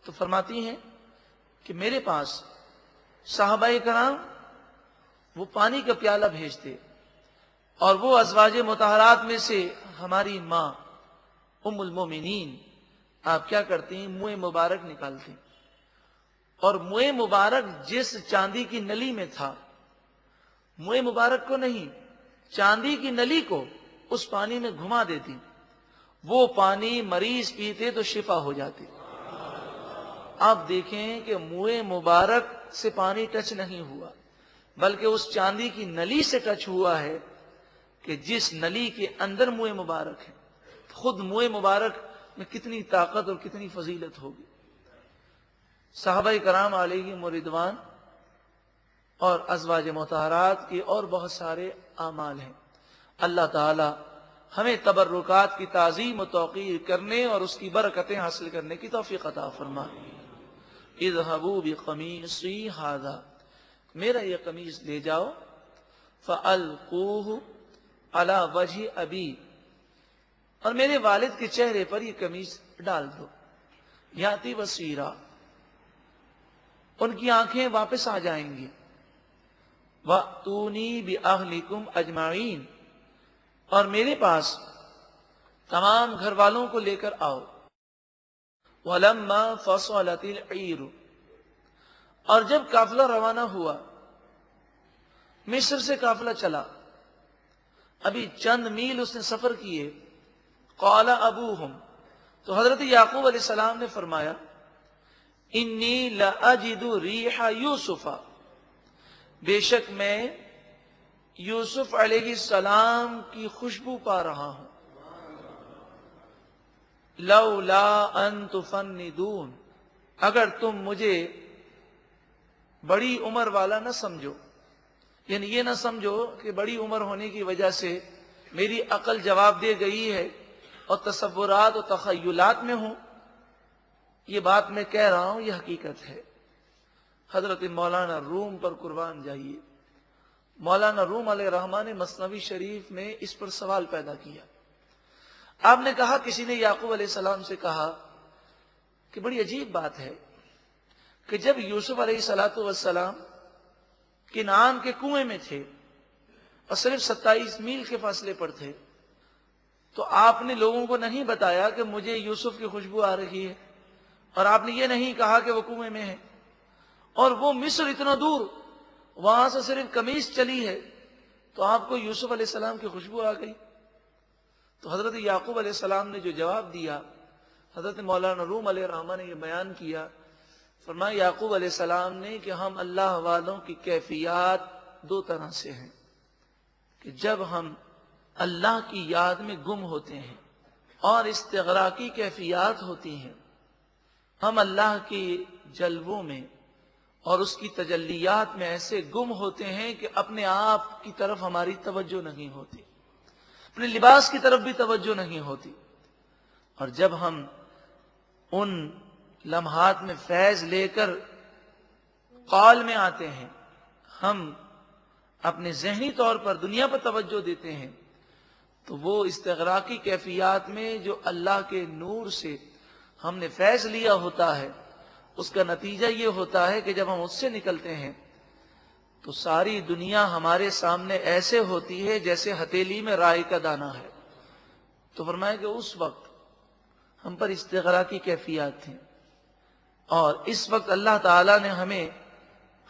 تو فرماتی ہیں کہ میرے پاس صحابہ کرام وہ پانی کا پیالہ بھیجتے اور وہ ازواج مطہرات میں سے ہماری ماں ام المومنین آپ کیا کرتی ہیں، منہ مبارک نکالتی اور منہ مبارک جس چاندی کی نلی میں تھا، منہ مبارک کو نہیں، چاندی کی نلی کو اس پانی میں گھما دیتی وہ پانی مریض پیتے تو شفا ہو جاتی۔ آپ دیکھیں کہ منہ مبارک سے پانی ٹچ نہیں ہوا، بلکہ اس چاندی کی نلی سے ٹچ ہوا ہے کہ جس نلی کے اندر منہ مبارک ہے۔ خود منہ مبارک میں کتنی طاقت اور کتنی فضیلت ہوگی۔ صحابہ کرام علیہم رضوان اور ازواج مطہرات کے اور بہت سارے اعمال ہیں۔ اللہ تعالی ہمیں تبرکات کی تعظیم و توقیر کرنے اور اس کی برکتیں حاصل کرنے کی توفیق عطا فرمائے۔ اذهبوا بقمیصی ھذا، میرا یہ قمیص لے جاؤ، فألقوه علی وجہ ابی، اور میرے والد کے چہرے پر یہ قمیص ڈال دو۔ یاتی بصیرا، ان کی آنکھیں واپس آ جائیں گی۔ وَأْتُونِي بِأَهْلِكُمْ أَجْمَعِينَ، اور میرے پاس تمام گھر والوں کو لے کر آؤ۔ وَلَمَّا فَصَلَتِ الْعِيرُ، اور جب قافلہ روانہ ہوا، مصر سے قافلہ چلا، ابھی چند میل اس نے سفر کیے، قال ابوہم، تو حضرت یعقوب علیہ السلام نے فرمایا، انی لأجد ریح یوسف، بے شک میں یوسف علیہ السلام کی خوشبو پا رہا ہوں۔ لولا ان تفندون، اگر تم مجھے بڑی عمر والا نہ سمجھو، یعنی یہ نہ سمجھو کہ بڑی عمر ہونے کی وجہ سے میری عقل جواب دے گئی ہے اور تصورات و تخیلات میں ہوں، یہ بات میں کہہ رہا ہوں یہ حقیقت ہے۔ حضرت مولانا روم پر قربان جائیے، مولانا روم علیہ الرحمٰن نے مثنوی شریف میں اس پر سوال پیدا کیا۔ آپ نے کہا، کسی نے یعقوب علیہ السلام سے کہا کہ بڑی عجیب بات ہے کہ جب یوسف علیہ السلام کنعان کے کنویں میں تھے اور صرف 27 میل کے فاصلے پر تھے، تو آپ نے لوگوں کو نہیں بتایا کہ مجھے یوسف کی خوشبو آ رہی ہے، اور آپ نے یہ نہیں کہا کہ وہ کنویں میں ہے، اور وہ مصر اتنا دور، وہاں سے صرف قمیص چلی ہے تو آپ کو یوسف علیہ السلام کی خوشبو آ گئی۔ تو حضرت یعقوب علیہ السلام نے جو جواب دیا، حضرت مولانا روم علیہ الرحمٰن نے یہ بیان کیا، فرمایا یعقوب علیہ السلام نے کہ ہم اللہ والوں کی کیفیات دو طرح سے ہیں، کہ جب ہم اللہ کی یاد میں گم ہوتے ہیں اور استغراقی کیفیات ہوتی ہیں، ہم اللہ کے جلووں میں اور اس کی تجلیات میں ایسے گم ہوتے ہیں کہ اپنے آپ کی طرف ہماری توجہ نہیں ہوتی، اپنے لباس کی طرف بھی توجہ نہیں ہوتی، اور جب ہم ان لمحات میں فیض لے کر قال میں آتے ہیں، ہم اپنے ذہنی طور پر دنیا پر توجہ دیتے ہیں، تو وہ استغراقی کیفیات میں جو اللہ کے نور سے ہم نے فیض لیا ہوتا ہے، اس کا نتیجہ یہ ہوتا ہے کہ جب ہم اس سے نکلتے ہیں تو ساری دنیا ہمارے سامنے ایسے ہوتی ہے جیسے ہتھیلی میں رائی کا دانہ ہے۔ تو فرمایا کہ اس وقت ہم پر استغراقی کیفیات تھیں، اور اس وقت اللہ تعالیٰ نے ہمیں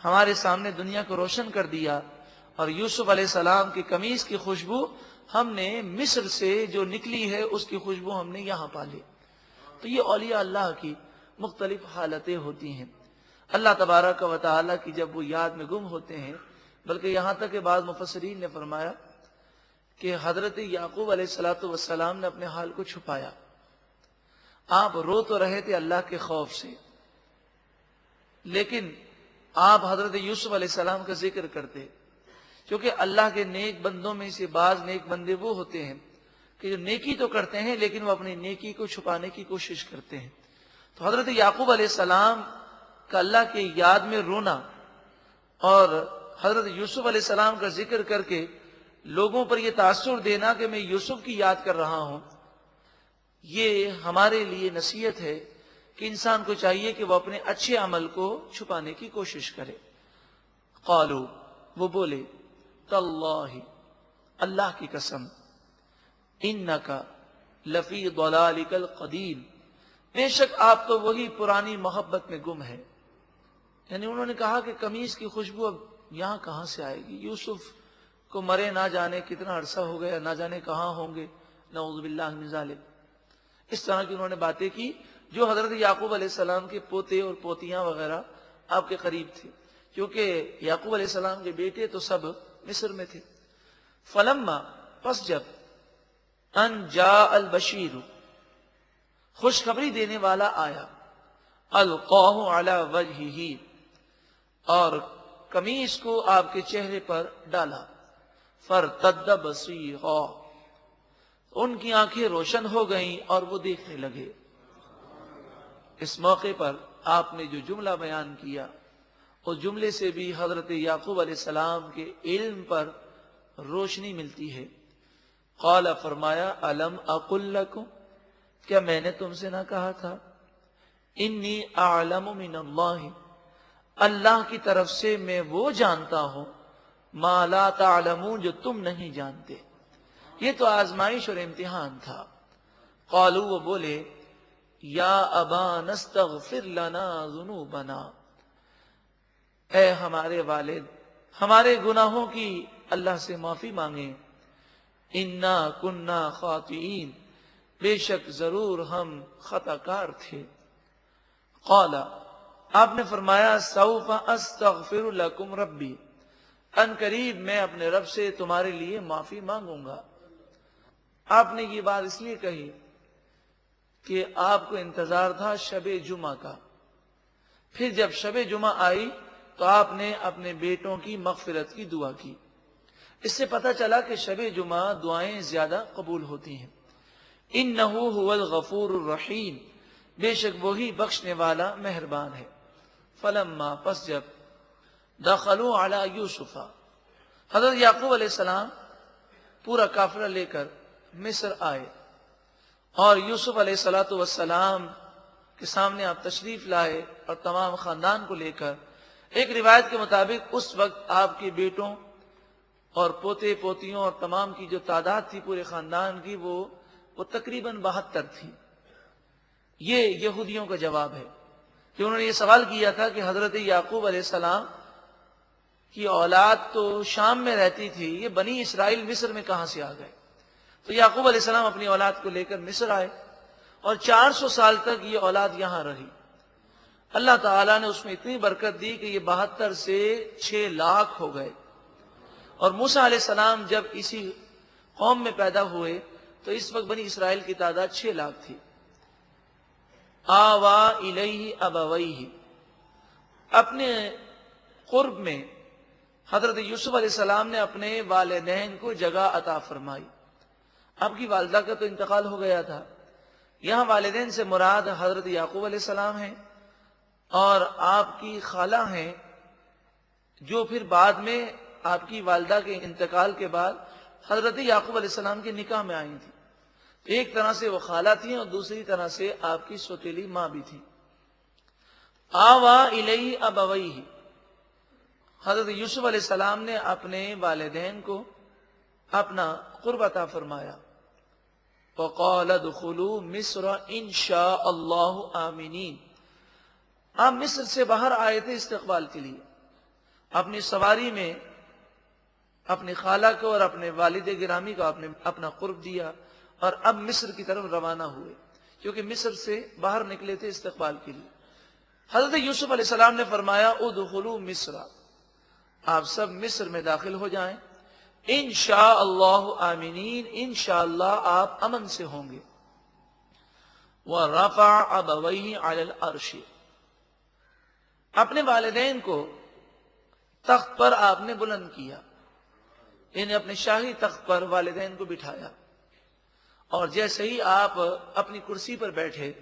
ہمارے سامنے دنیا کو روشن کر دیا، اور یوسف علیہ السلام کی قمیص کی خوشبو ہم نے مصر سے جو نکلی ہے اس کی خوشبو ہم نے یہاں پا لی۔ تو یہ اولیاء اللہ کی مختلف حالتیں ہوتی ہیں۔ اللہ تبارک و تعالیٰ کی جب وہ یاد میں گم ہوتے ہیں، بلکہ یہاں تک کہ بعض مفسرین نے فرمایا کہ حضرت یعقوب علیہ السلام نے اپنے حال کو چھپایا، آپ رو تو رہے تھے اللہ کے خوف سے، لیکن آپ حضرت یوسف علیہ السلام کا ذکر کرتے، کیونکہ اللہ کے نیک بندوں میں سے بعض نیک بندے وہ ہوتے ہیں کہ جو نیکی تو کرتے ہیں لیکن وہ اپنی نیکی کو چھپانے کی کوشش کرتے ہیں۔ تو حضرت یعقوب علیہ السلام کا اللہ کی یاد میں رونا اور حضرت یوسف علیہ السلام کا ذکر کر کے لوگوں پر یہ تاثر دینا کہ میں یوسف کی یاد کر رہا ہوں، یہ ہمارے لیے نصیحت ہے کہ انسان کو چاہیے کہ وہ اپنے اچھے عمل کو چھپانے کی کوشش کرے۔ قالوا، وہ بولے، تاللہ، اللہ کی قسم، انکا لفی ضلالک القدیم، بے شک آپ تو وہی پرانی محبت میں گم ہے۔ یعنی انہوں نے کہا کہ قمیص کی خوشبو اب یہاں کہاں سے آئے گی، یوسف کو مرے نہ جانے کتنا عرصہ ہو گیا، نہ جانے کہاں ہوں گے، نعوذ باللہ من ذالک۔ اس طرح کی انہوں نے باتیں کی جو حضرت یعقوب علیہ السلام کے پوتے اور پوتیاں وغیرہ آپ کے قریب تھے، کیونکہ یعقوب علیہ السلام کے بیٹے تو سب مصر میں تھے۔ فلما، پس جب، ان جاء البشیر، خوشخبری دینے والا آیا، القاہ علی وجہہ، اور قمیص کو آپ کے چہرے پر ڈالا، فرتد بصیرا، ان کی آنکھیں روشن ہو گئیں اور وہ دیکھنے لگے۔ اس موقع پر آپ نے جو جملہ بیان کیا اس جملے سے بھی حضرت یعقوب علیہ السلام کے علم پر روشنی ملتی ہے۔ قال، فرمایا، الم اقل لکم، کیا میں نے تم سے نہ کہا تھا، انی اعلم من اللہ، اللہ کی طرف سے میں وہ جانتا ہوں، ما لا تعلمون، جو تم نہیں جانتے۔ یہ تو آزمائش اور امتحان تھا۔ قالوا، وہ بولے، یا ابانا استغفر لنا ذنوبنا، اے ہمارے والد، ہمارے گناہوں کی اللہ سے معافی مانگیں، انا کننا خاطئین، بے شک ضرور ہم خطا کار تھے۔ قال، آپ نے فرمایا، سوف استغفر لکم ربی، ان قریب میں اپنے رب سے تمہارے لیے معافی مانگوں گا۔ آپ نے یہ بات اس لیے کہی کہ آپ کو انتظار تھا شب جمعہ کا۔ پھر جب شب جمعہ آئی تو آپ نے اپنے بیٹوں کی مغفرت کی دعا کی۔ اس سے پتہ چلا کہ شب جمعہ دعائیں زیادہ قبول ہوتی ہیں۔ انہ هو الغفور الرحیم، بے شک وہی بخشنے والا مہربان ہے۔ فلما، پس جب، دخلوا علی یوسف، حضرت یعقوب علیہ السلام پورا قافلہ لے کر مصر آئے اور یوسف علیہ السلام کے سامنے آپ تشریف لائے اور تمام خاندان کو لے کر۔ ایک روایت کے مطابق اس وقت آپ کے بیٹوں اور پوتے پوتیوں اور تمام کی جو تعداد تھی پورے خاندان کی وہ تقریباً 72 تھی۔ یہ یہودیوں کا جواب ہے کہ انہوں نے یہ سوال کیا تھا کہ حضرت یعقوب علیہ السلام کی اولاد تو شام میں رہتی تھی، یہ بنی اسرائیل مصر میں کہاں سے آ گئے؟ تو یعقوب علیہ السلام اپنی اولاد کو لے کر مصر آئے اور 400 سال تک یہ اولاد یہاں رہی۔ اللہ تعالیٰ نے اس میں اتنی برکت دی کہ یہ 72 سے 6 لاکھ ہو گئے۔ اور موسیٰ علیہ السلام جب اسی قوم میں پیدا ہوئے تو اس وقت بنی اسرائیل کی تعداد 6 لاکھ تھی۔ آوا الیہ ابویہ، اپنے قرب میں حضرت یوسف علیہ السلام نے اپنے والدین کو جگہ عطا فرمائی۔ آپ کی والدہ کا تو انتقال ہو گیا تھا، یہاں والدین سے مراد حضرت یعقوب علیہ السلام ہیں اور آپ کی خالہ ہیں جو پھر بعد میں آپ کی والدہ کے انتقال کے بعد حضرت یعقوب علیہ السلام کے نکاح میں آئی تھی۔ ایک طرح سے وہ خالہ تھیں اور دوسری طرح سے آپ کی سوتیلی ماں بھی تھی۔ آوا الیہ ابویہ، حضرت یوسف علیہ السلام نے اپنے والدین کو اپنا قرب عطا فرمایا۔ وقال ادخلوا مصر ان شاء اللہ آمنین، آپ مصر سے باہر آئے تھے استقبال کے لیے، اپنی سواری میں اپنی خالہ کو اور اپنے والد گرامی کو آپ نے اپنا قرب دیا اور اب مصر کی طرف روانہ ہوئے، کیونکہ مصر سے باہر نکلے تھے استقبال کے لیے۔ حضرت یوسف علیہ السلام نے فرمایا ادخلوا مصر، آپ سب مصر میں داخل ہو جائیں، انشاءاللہ آمینین، انشاءاللہ آپ امن سے ہوں گے۔ وَرَفَعَ أَبَوَيْهِ عَلَى الْعَرْشِ، اپنے والدین کو تخت پر آپ نے بلند کیا، یعنی اپنے شاہی تخت پر والدین کو بٹھایا، اور جیسے ہی آپ اپنی کرسی پر بیٹھے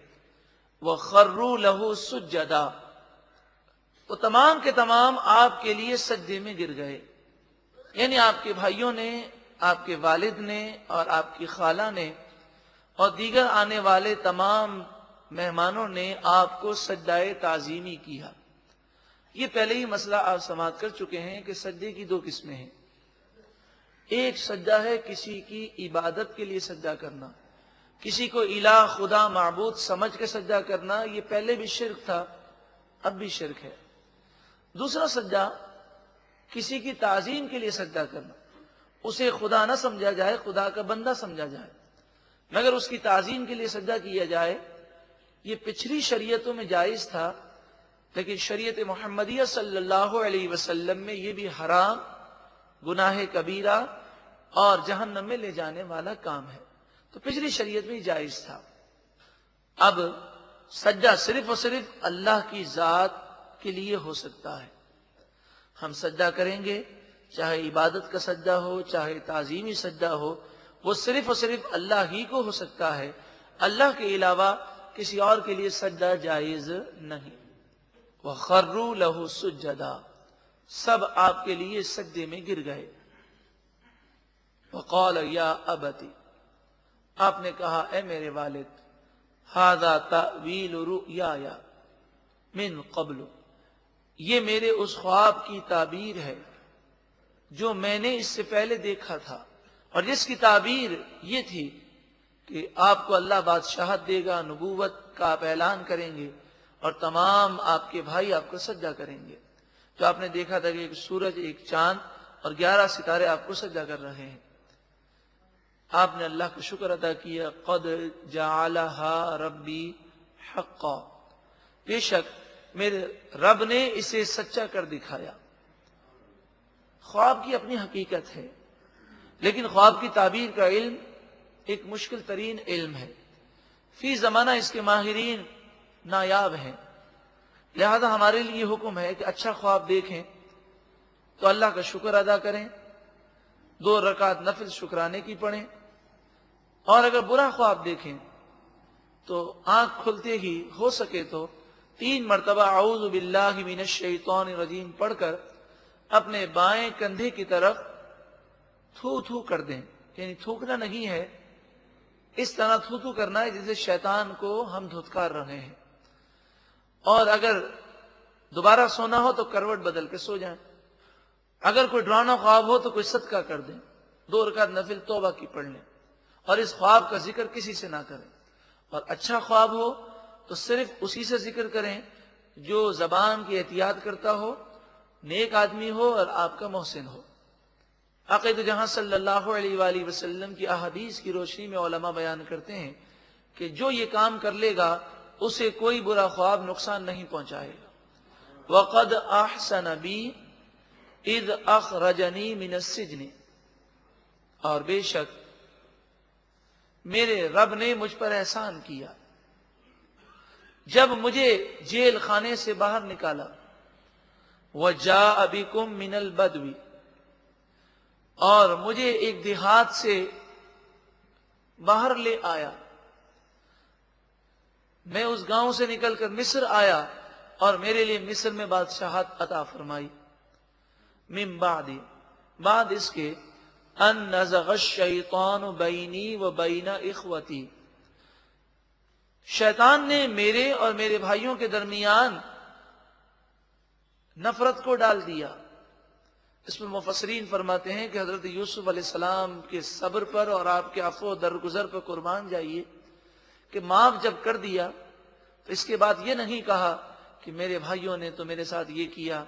وَخَرُّوا لَهُ سُجَّدًا، وہ تمام کے تمام آپ کے لیے سجدے میں گر گئے، یعنی آپ کے بھائیوں نے، آپ کے والد نے اور آپ کی خالہ نے اور دیگر آنے والے تمام مہمانوں نے آپ کو سجدہ تعظیمی کیا۔ یہ پہلے ہی مسئلہ آپ سماعت کر چکے ہیں کہ سجدے کی 2 قسمیں ہیں۔ ایک سجدہ ہے کسی کی عبادت کے لیے سجدہ کرنا، کسی کو الہ، خدا، معبود سمجھ کے سجدہ کرنا، یہ پہلے بھی شرک تھا، اب بھی شرک ہے۔ دوسرا سجدہ کسی کی تعظیم کے لیے سجدہ کرنا، اسے خدا نہ سمجھا جائے، خدا کا بندہ سمجھا جائے، مگر اس کی تعظیم کے لیے سجدہ کیا جائے، یہ پچھلی شریعتوں میں جائز تھا، لیکن شریعت محمدیہ صلی اللہ علیہ وسلم میں یہ بھی حرام، گناہ کبیرہ اور جہنم میں لے جانے والا کام ہے۔ تو پچھلی شریعت میں جائز تھا۔ اب سجدہ صرف اور صرف اللہ کی ذات کے لیے ہو سکتا ہے۔ ہم سجدہ کریں گے، چاہے عبادت کا سجدہ ہو، چاہے تعظیمی سجدہ ہو، وہ صرف اور صرف اللہ ہی کو ہو سکتا ہے۔ اللہ کے علاوہ کسی اور کے لیے سجدہ جائز نہیں۔ وَخَرُّوا لَهُ سُجَّدًا، سب آپ کے لیے سجدے میں گر گئے۔ وَقَالَ يَا أَبَتِ، آپ نے کہا اے میرے والد، هَذَا تَأْوِيلُ رُؤْيَايَ مِن قَبْلُ، یہ میرے اس خواب کی تعبیر ہے جو میں نے اس سے پہلے دیکھا تھا، اور جس کی تعبیر یہ تھی کہ آپ کو اللہ بادشاہت دے گا، نبوت کا آپ اعلان کریں گے اور تمام آپ کے بھائی آپ کو سجدہ کریں گے۔ جو آپ نے دیکھا تھا کہ ایک سورج، ایک چاند اور 11 ستارے آپ کو سجدہ کر رہے ہیں۔ آپ نے اللہ کا شکر ادا کیا، قد جعلها ربی حقا، بے شک میرے رب نے اسے سچا کر دکھایا۔ خواب کی اپنی حقیقت ہے، لیکن خواب کی تعبیر کا علم ایک مشکل ترین علم ہے۔ فی زمانہ اس کے ماہرین نایاب ہیں، لہذا ہمارے لیے حکم ہے کہ اچھا خواب دیکھیں تو اللہ کا شکر ادا کریں، 2 رکعت نفل شکرانے کی پڑھیں، اور اگر برا خواب دیکھیں تو آنکھ کھلتے ہی ہو سکے تو 3 مرتبہ اعوذ باللہ من الشیطان الرجیم پڑھ کر اپنے بائیں کندھے کی طرف تھو تھو کر دیں، یعنی تھوکنا نہیں ہے، اس طرح تھو تھو کرنا ہے جیسے شیطان کو ہم دھتکار رہے ہیں۔ اور اگر دوبارہ سونا ہو تو کروٹ بدل کے سو جائیں۔ اگر کوئی ڈرانا خواب ہو تو کوئی صدقہ کر دیں، 2 رکعت نفل توبہ کی پڑھ لیں، اور اس خواب کا ذکر کسی سے نہ کریں۔ اور اچھا خواب ہو تو صرف اسی سے ذکر کریں جو زبان کی احتیاط کرتا ہو، نیک آدمی ہو اور آپ کا محسن ہو۔ عقید جہاں صلی اللہ علیہ وآلہ وسلم کی احادیث کی روشنی میں علماء بیان کرتے ہیں کہ جو یہ کام کر لے گا اسے کوئی برا خواب نقصان نہیں پہنچائے گا۔ وَقَدْ أَحْسَنَ بِي اِذْ أَخْرَجَنِي مِنَ السِّجْنِ، اور بے شک میرے رب نے مجھ پر احسان کیا جب مجھے جیل خانے سے باہر نکالا۔ وَجَاءَ بِكُم مِّنَ الْبَدْوِ، اور مجھے ایک دیہات سے باہر لے آیا، میں اس گاؤں سے نکل کر مصر آیا اور میرے لیے مصر میں بادشاہت عطا فرمائی۔ من بعد، بعد اس کے ان نزغ الشیطان بینی و بین اخوتی، شیطان نے میرے اور میرے بھائیوں کے درمیان نفرت کو ڈال دیا۔ اس میں مفسرین فرماتے ہیں کہ حضرت یوسف علیہ السلام کے صبر پر اور آپ کے عفو و درگزر پر قربان جائیے کہ معاف جب کر دیا تو اس کے بعد یہ نہیں کہا کہ میرے بھائیوں نے تو میرے ساتھ یہ کیا،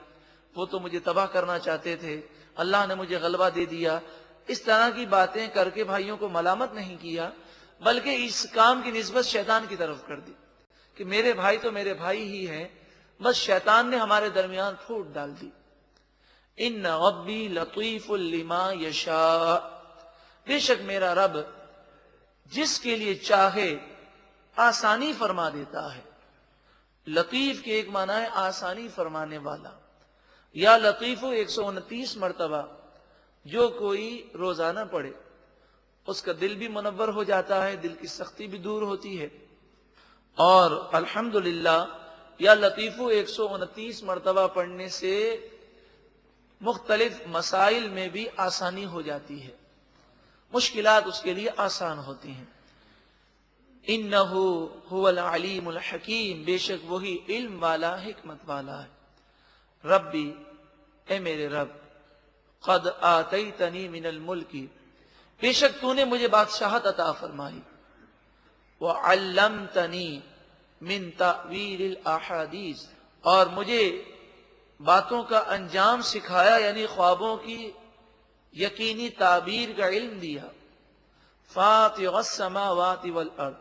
وہ تو مجھے تباہ کرنا چاہتے تھے، اللہ نے مجھے غلبہ دے دیا۔ اس طرح کی باتیں کر کے بھائیوں کو ملامت نہیں کیا، بلکہ اس کام کی نسبت شیطان کی طرف کر دی کہ میرے بھائی تو میرے بھائی ہی ہیں، بس شیطان نے ہمارے درمیان پھوٹ ڈال دی۔ ان ربی لطیف لما یشاء، بے شک میرا رب جس کے لیے چاہے آسانی فرما دیتا ہے۔ لطیف کے ایک معنی ہے آسانی فرمانے والا، یا لطیف 129 مرتبہ جو کوئی روزانہ پڑھے اس کا دل بھی منور ہو جاتا ہے، دل کی سختی بھی دور ہوتی ہے۔ اور الحمدللہ یا لطیف 129 مرتبہ پڑھنے سے مختلف مسائل میں بھی آسانی ہو جاتی ہے، مشکلات اس کے لیے آسان ہوتی ہیں۔ انہو هو العلیم الحکیم، بے شک وہی علم والا حکمت والا ہے۔ ربی، اے میرے رب، قد آتیتنی من الملک، بے شک تو نے مجھے بادشاہت عطا فرمائی، وعلمتنی من تأویل الاحادیث، اور مجھے باتوں کا انجام سکھایا، یعنی خوابوں کی یقینی تعبیر کا علم دیا۔ فاطر السماوات والارض،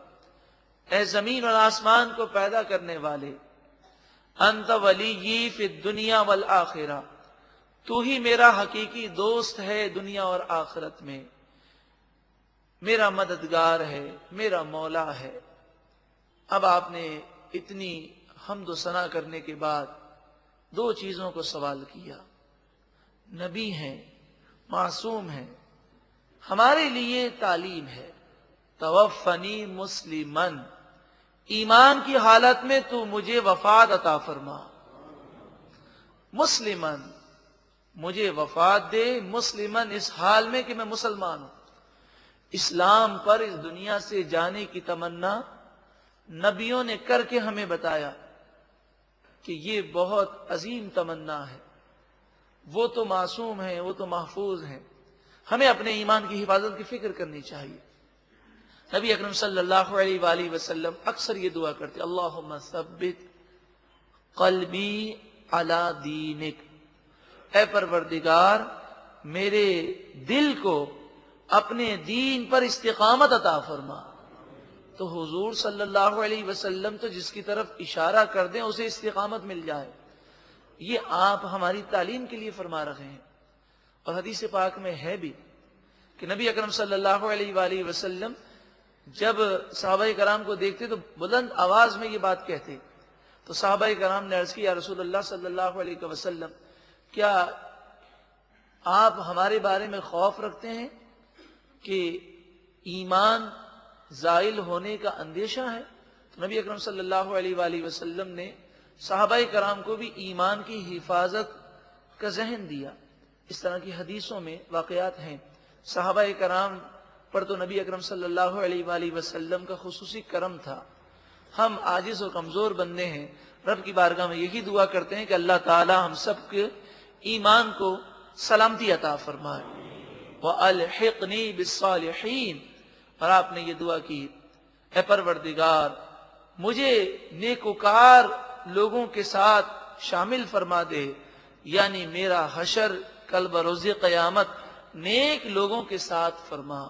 اے زمین اور آسمان کو پیدا کرنے والے، انت ولی فی الدنیا والآخرہ، تو ہی میرا حقیقی دوست ہے دنیا اور آخرت میں، میرا مددگار ہے، میرا مولا ہے۔ اب آپ نے اتنی حمد و ثنا کرنے کے بعد دو چیزوں کو سوال کیا۔ نبی ہیں، معصوم ہیں، ہمارے لیے تعلیم ہے، توفنی مسلمن، ایمان کی حالت میں تو مجھے وفات عطا فرما، مسلمن، مجھے وفات دے، مسلمن، اس حال میں کہ میں مسلمان ہوں۔ اسلام پر اس دنیا سے جانے کی تمنا نبیوں نے کر کے ہمیں بتایا کہ یہ بہت عظیم تمنا ہے۔ وہ تو معصوم ہیں، وہ تو محفوظ ہیں، ہمیں اپنے ایمان کی حفاظت کی فکر کرنی چاہیے۔ نبی اکرم صلی اللہ علیہ وآلہ وسلم اکثر یہ دعا کرتے، اللہم ثبت قلبی علی دینک، اے پروردگار میرے دل کو اپنے دین پر استقامت عطا فرما۔ تو حضور صلی اللہ علیہ وسلم تو جس کی طرف اشارہ کر دیں اسے استقامت مل جائے، یہ آپ ہماری تعلیم کے لیے فرما رہے ہیں۔ اور حدیث پاک میں ہے بھی کہ نبی اکرم صلی اللہ علیہ وآلہ وسلم جب صحابہ کرام کو دیکھتے تو بلند آواز میں یہ بات کہتے، تو صحابہ کرام نے عرض کی، یا رسول اللہ صلی اللہ علیہ وسلم، کیا آپ ہمارے بارے میں خوف رکھتے ہیں کہ ایمان زائل ہونے کا اندیشہ ہے؟ تو نبی اکرم صلی اللہ علیہ وآلہ وسلم نے صحابہ کرام کو بھی ایمان کی حفاظت کا ذہن دیا۔ اس طرح کی حدیثوں میں واقعات ہیں۔ صحابہ کرام پر تو نبی اکرم صلی اللہ علیہ وآلہ وسلم کا خصوصی کرم تھا۔ ہم عاجز اور کمزور بندے ہیں، رب کی بارگاہ میں یہی دعا کرتے ہیں کہ اللہ تعالی ہم سب کے ایمان کو سلامتی عطا فرمائے۔ وَأَلْحِقْنِي بِالصَّالِحِينَ، اور آپ نے یہ دعا کی، اے پروردگار مجھے نیکوکار لوگوں کے ساتھ شامل فرما دے، یعنی میرا حشر کل بروز قیامت نیک لوگوں کے ساتھ فرما۔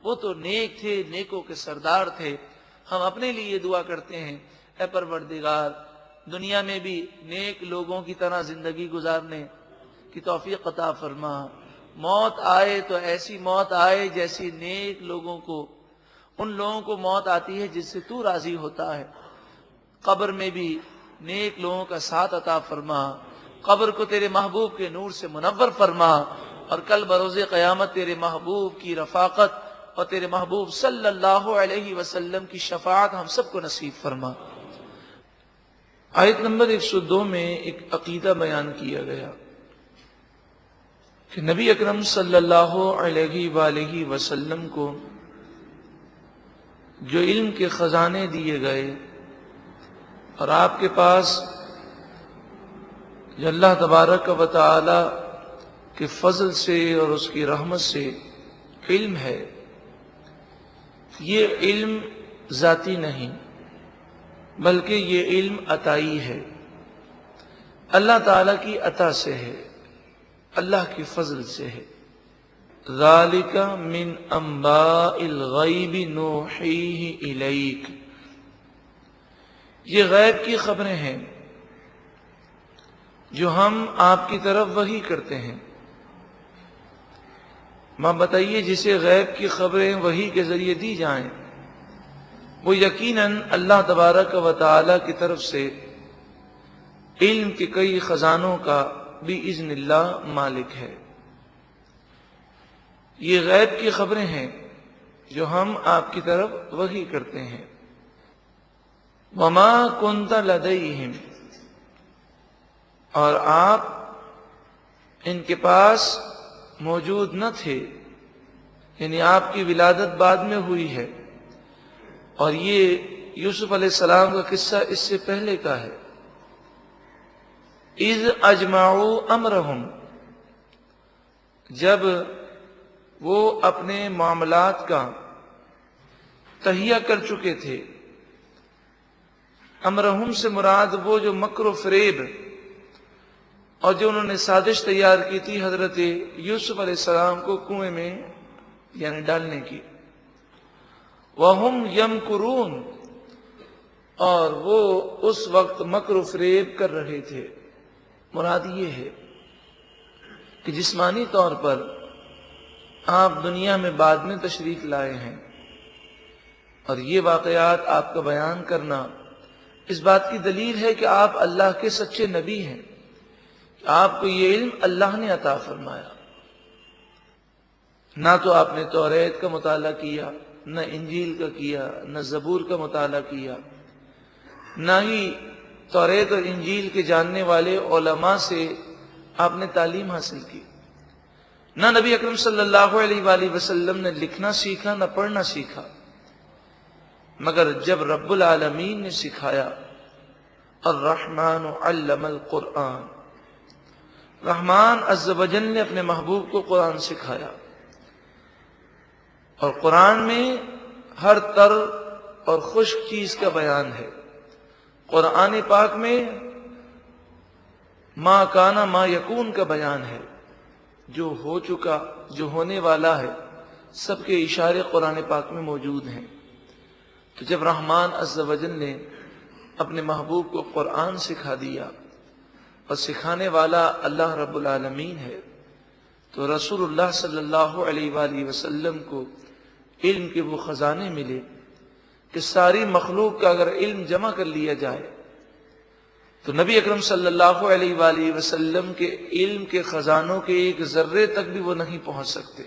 وہ تو نیک تھے، نیکوں کے سردار تھے۔ ہم اپنے لیے دعا کرتے ہیں، اے پروردگار دنیا میں بھی نیک لوگوں کی طرح زندگی گزارنے کی توفیق عطا فرما۔ موت آئے تو ایسی موت آئے جیسی نیک لوگوں کو، ان لوگوں کو موت آتی ہے جس سے تو راضی ہوتا ہے۔ قبر میں بھی نیک لوگوں کا ساتھ عطا فرما، قبر کو تیرے محبوب کے نور سے منور فرما، اور کل بروز قیامت تیرے محبوب کی رفاقت اور تیرے محبوب صلی اللہ علیہ وسلم کی شفاعت ہم سب کو نصیب فرما۔ آیت نمبر 102 میں ایک عقیدہ بیان کیا گیا کہ نبی اکرم صلی اللہ علیہ وآلہ وسلم کو جو علم کے خزانے دیے گئے اور آپ کے پاس جو اللہ تبارک و تعالی کے فضل سے اور اس کی رحمت سے علم ہے، یہ علم ذاتی نہیں بلکہ یہ علم عطائی ہے، اللہ تعالی کی عطا سے ہے، اللہ کی فضل سے ہے۔ ذالک من انباء الغیب نوحیہ الیک، یہ غیب کی خبریں ہیں جو ہم آپ کی طرف وحی کرتے ہیں۔ ماں بتائیے، جسے غیب کی خبریں وحی کے ذریعے دی جائیں وہ یقیناً اللہ تبارک و تعالی کی طرف سے علم کے کئی خزانوں کا بِإِذْنِ اللہ مالک ہے۔ یہ غیب کی خبریں ہیں جو ہم آپ کی طرف وحی کرتے ہیں۔ وَمَا كُنْتَ لَدَيْهِمْ، اور آپ ان کے پاس موجود نہ تھے، یعنی آپ کی ولادت بعد میں ہوئی ہے، اور یہ یوسف علیہ السلام کا قصہ اس سے پہلے کا ہے۔ اذ اجمعوا امرهم، جب وہ اپنے معاملات کا تہیہ کر چکے تھے۔ امرهم سے مراد وہ جو مکر و فریب اور جو انہوں نے سازش تیار کی تھی حضرت یوسف علیہ السلام کو کنویں میں یعنی ڈالنے کی۔ وَهُمْ يَمْكُرُونَ، اور وہ اس وقت مکر و فریب کر رہے تھے۔ مراد یہ ہے کہ جسمانی طور پر آپ دنیا میں بعد میں تشریف لائے ہیں، اور یہ واقعات آپ کا بیان کرنا اس بات کی دلیل ہے کہ آپ اللہ کے سچے نبی ہیں، کہ آپ کو یہ علم اللہ نے عطا فرمایا۔ نہ تو آپ نے توریت کا مطالعہ کیا، نہ انجیل کا کیا، نہ زبور کا مطالعہ کیا، نہ ہی توریت اور انجیل کے جاننے والے علماء سے آپ نے تعلیم حاصل کی، نہ نبی اکرم صلی اللہ علیہ وآلہ وسلم نے لکھنا سیکھا، نہ پڑھنا سیکھا، مگر جب رب العالمین نے سکھایا، الرحمن علم القرآن، رحمان عز و جل نے اپنے محبوب کو قرآن سکھایا، اور قرآن میں ہر تر اور خشک چیز کا بیان ہے۔ قرآن پاک میں ما کانا ما یکون کا بیان ہے، جو ہو چکا، جو ہونے والا ہے، سب کے اشارے قرآن پاک میں موجود ہیں۔ تو جب رحمان عز و جل نے اپنے محبوب کو قرآن سکھا دیا، اور سکھانے والا اللہ رب العالمین ہے، تو رسول اللہ صلی اللہ علیہ وآلہ وسلم کو علم کے وہ خزانے ملے کہ ساری مخلوق کا اگر علم جمع کر لیا جائے تو نبی اکرم صلی اللہ علیہ وآلہ وسلم کے علم کے خزانوں کے ایک ذرے تک بھی وہ نہیں پہنچ سکتے۔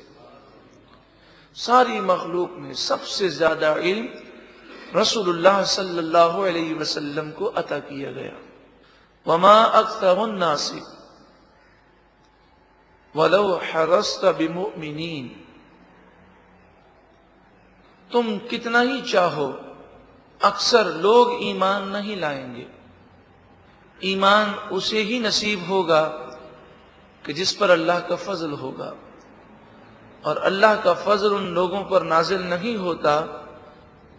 ساری مخلوق میں سب سے زیادہ علم رسول اللہ صلی اللہ علیہ وسلم کو عطا کیا گیا۔ وما اکثر الناس ولو حرصت بمؤمنین، تم کتنا ہی چاہو اکثر لوگ ایمان نہیں لائیں گے۔ ایمان اسے ہی نصیب ہوگا کہ جس پر اللہ کا فضل ہوگا، اور اللہ کا فضل ان لوگوں پر نازل نہیں ہوتا